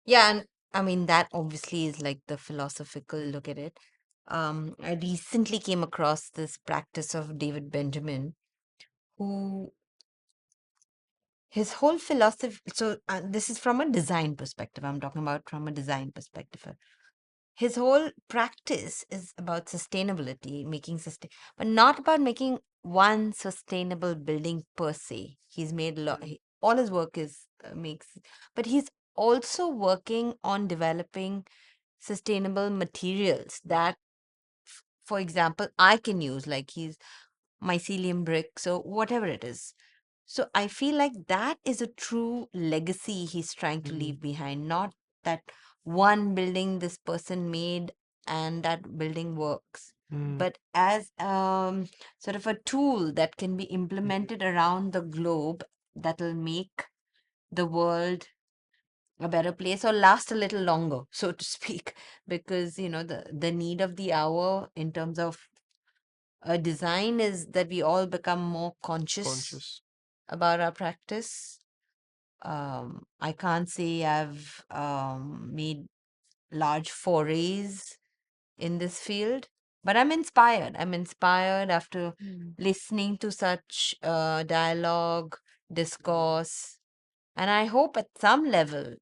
Yeah, and I mean that obviously is like the philosophical look at it. I recently came across this practice of David Benjamin, who his whole philosophy. So this is from a design perspective. I'm talking about from a design perspective. His whole practice is about sustainability, making sustain, but not about making one sustainable building per se. He's made all his work is makes, but he's also working on developing sustainable materials that, for example, I can use, like he's mycelium bricks or whatever it is. So I feel like that is a true legacy he's trying to leave behind, not that one building this person made and that building works, but as sort of a tool that can be implemented around the globe that will make the world a better place or last a little longer, so to speak, because the need of the hour in terms of a design is that we all become more conscious Conscious. about our practice. I can't say I've made large forays in this field, but I'm inspired. I'm inspired after listening to such dialogue, discourse, and I hope at some level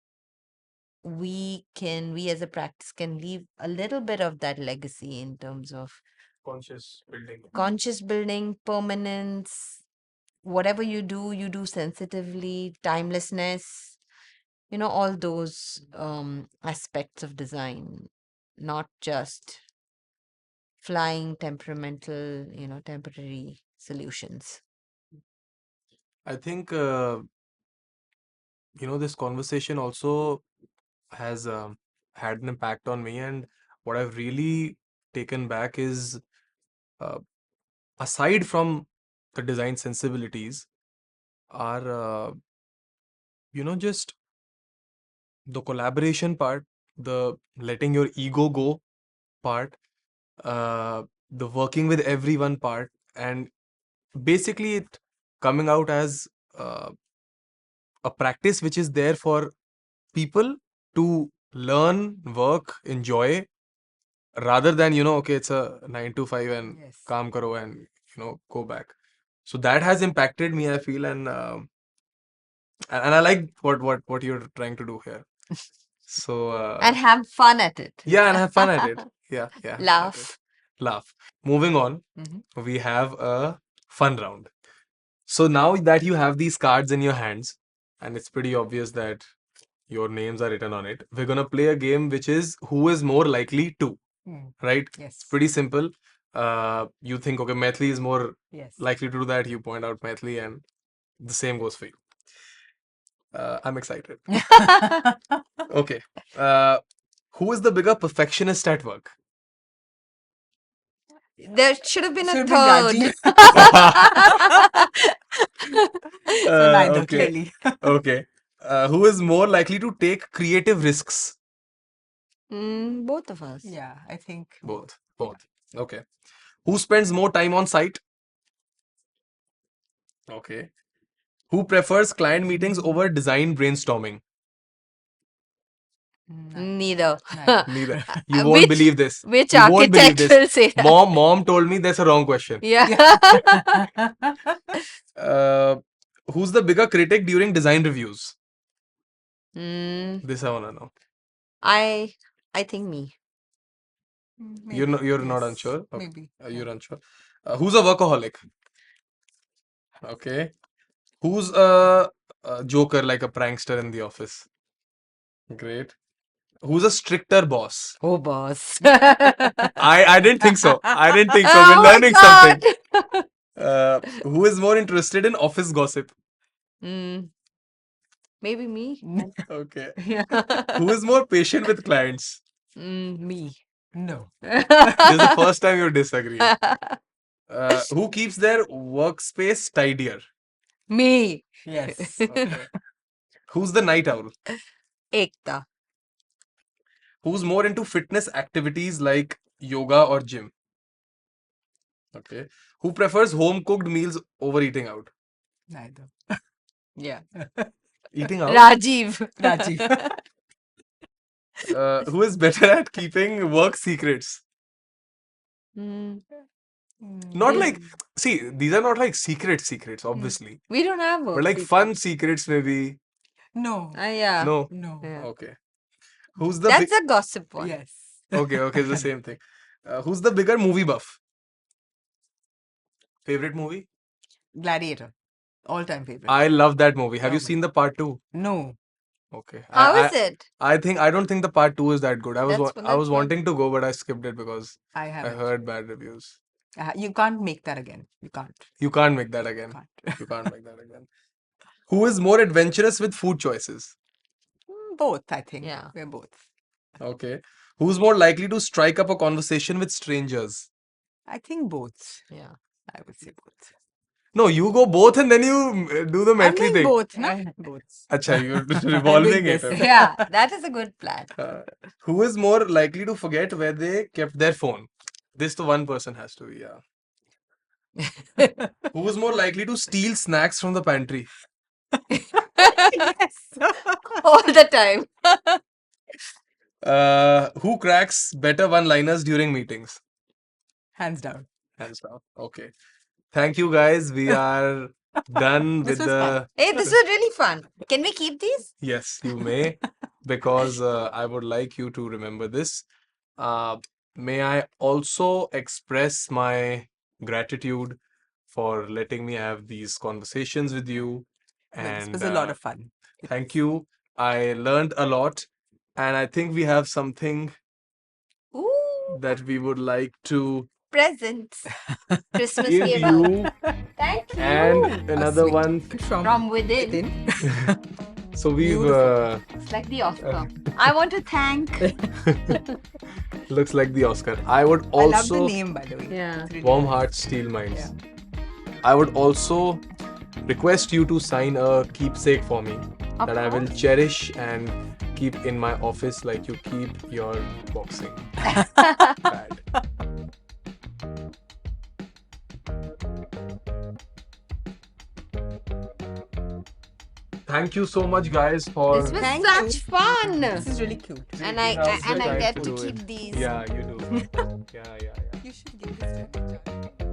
we as a practice can leave a little bit of that legacy in terms of Conscious building. conscious building, permanence. Whatever you do sensitively, timelessness, all those aspects of design, not just flying temperamental, temporary solutions. I think this conversation also has had an impact on me, and what I've really taken back is, uh, aside from the design sensibilities, are just the collaboration part, the letting your ego go part, the working with everyone part, and basically it coming out as uh, a practice which is there for people to learn, work, enjoy, rather than, okay, it's a 9 to 5 and Yes. काम करो and go back. So that has impacted me, I feel, and I like what you're trying to do here. So And have fun at it. yeah, and have fun at it. Yeah, yeah. got it. Laugh. Laugh. Moving on, Mhm. we have a fun round. So now that you have these cards in your hands, and it's pretty obvious that your names are written on it, we're gonna play a game which is who is more likely to, Mm. right? Yes. It's pretty simple. You think, okay, Maithili is more Yes. likely to do that, you point out Maithili, and the same goes for you. I'm excited. Okay. Who is the bigger perfectionist at work? There should have been a Should be third. So neither, Okay. clearly. Okay. Who is more likely to take creative risks? Both of us. Yeah, I think Both. Both. Okay. Who spends more time on site? Okay. Who prefers client meetings over design brainstorming? Neither. Neither. You won't believe this. Which You won't believe architect this. will say that? Mom told me that's a wrong question. Yeah. Uh, who's the bigger critic during design reviews? Mm, This I wanna know. I think me. You're not Yes, unsure? Okay. maybe. You're unsure. Who's a workaholic? Okay. Who's a joker, like a prankster in the office? Great. Who's a stricter boss? Oh, boss. I didn't think so. I didn't think so. Oh We're my learning God. something. Who is more interested in office gossip? Maybe me. Okay. Yeah. Who is more patient with clients? Me. No. This is the first time you're disagreeing. Who keeps their workspace tidier? Me. Yes. Okay. Who's the night owl? Ekta. Who's more into fitness activities like yoga or gym? Okay. Who prefers home cooked meals over eating out? Neither. Yeah. Eating out? Rajiv. Rajiv. Who is better at keeping work secrets? Mm, Not Is- like, see, these are not like secrets, obviously. we don't have But work like secrets. fun secrets, maybe. No. Yeah. No. No. Yeah. Okay. Who's the That's big. a gossip one. Yes. Okay, it's the same thing. Who's the bigger movie buff? Favorite movie? Gladiator. All-time favorite. I love that movie. Have Oh you my seen the part two? No. Okay. How is it? I don't think the part two is that good. I was That's- I was that's what- wanting to go, but I skipped it because I I haven't. heard bad reviews. You can't make that again. You can't. You can't make that again. Can't. You can't make that again. Who is more adventurous with food choices? Both, I think. Yeah. We're both. Okay. Who's more likely to strike up a conversation with strangers? I think both. Yeah. I would say both. No, you go both and then you do the I'm Maithili doing thing. both, no? Both. Acha, you're revolving it. this. Okay. Yeah, that is a good plan. Who is more likely to forget where they kept their phone? This the one person has to be, yeah. Who is more likely to steal snacks from the pantry? Yes. All the time. Who cracks better one-liners during meetings? Hands down. Hands down. Okay. Thank you guys. We are done This with was fun. the. Hey, this was really fun. Can we keep these? Yes, you may, because I would like you to remember this. May I also express my gratitude for letting me have these conversations with you. Well, this And was a lot of fun. thank you. I learned a lot, and I think we have something Ooh, that we would like to presents. Christmas give came out. you, Thank you. and A another sweet one. From within. So we've Beautiful. It's like the Oscar. I want to thank. looks like the Oscar. I would I love the also name, by the way. Yeah. It's really Warm nice. Hearts, Steel Minds. Yeah. I would also request you to sign a keepsake for me Of that I will course. cherish and keep in my office like you keep your boxing pad. Thank you so much, guys, for. This was Thank such you. fun. This is really cute. And I How's the and I time get to to do it? keep these. Yeah, you do. Yeah. You should give this to me.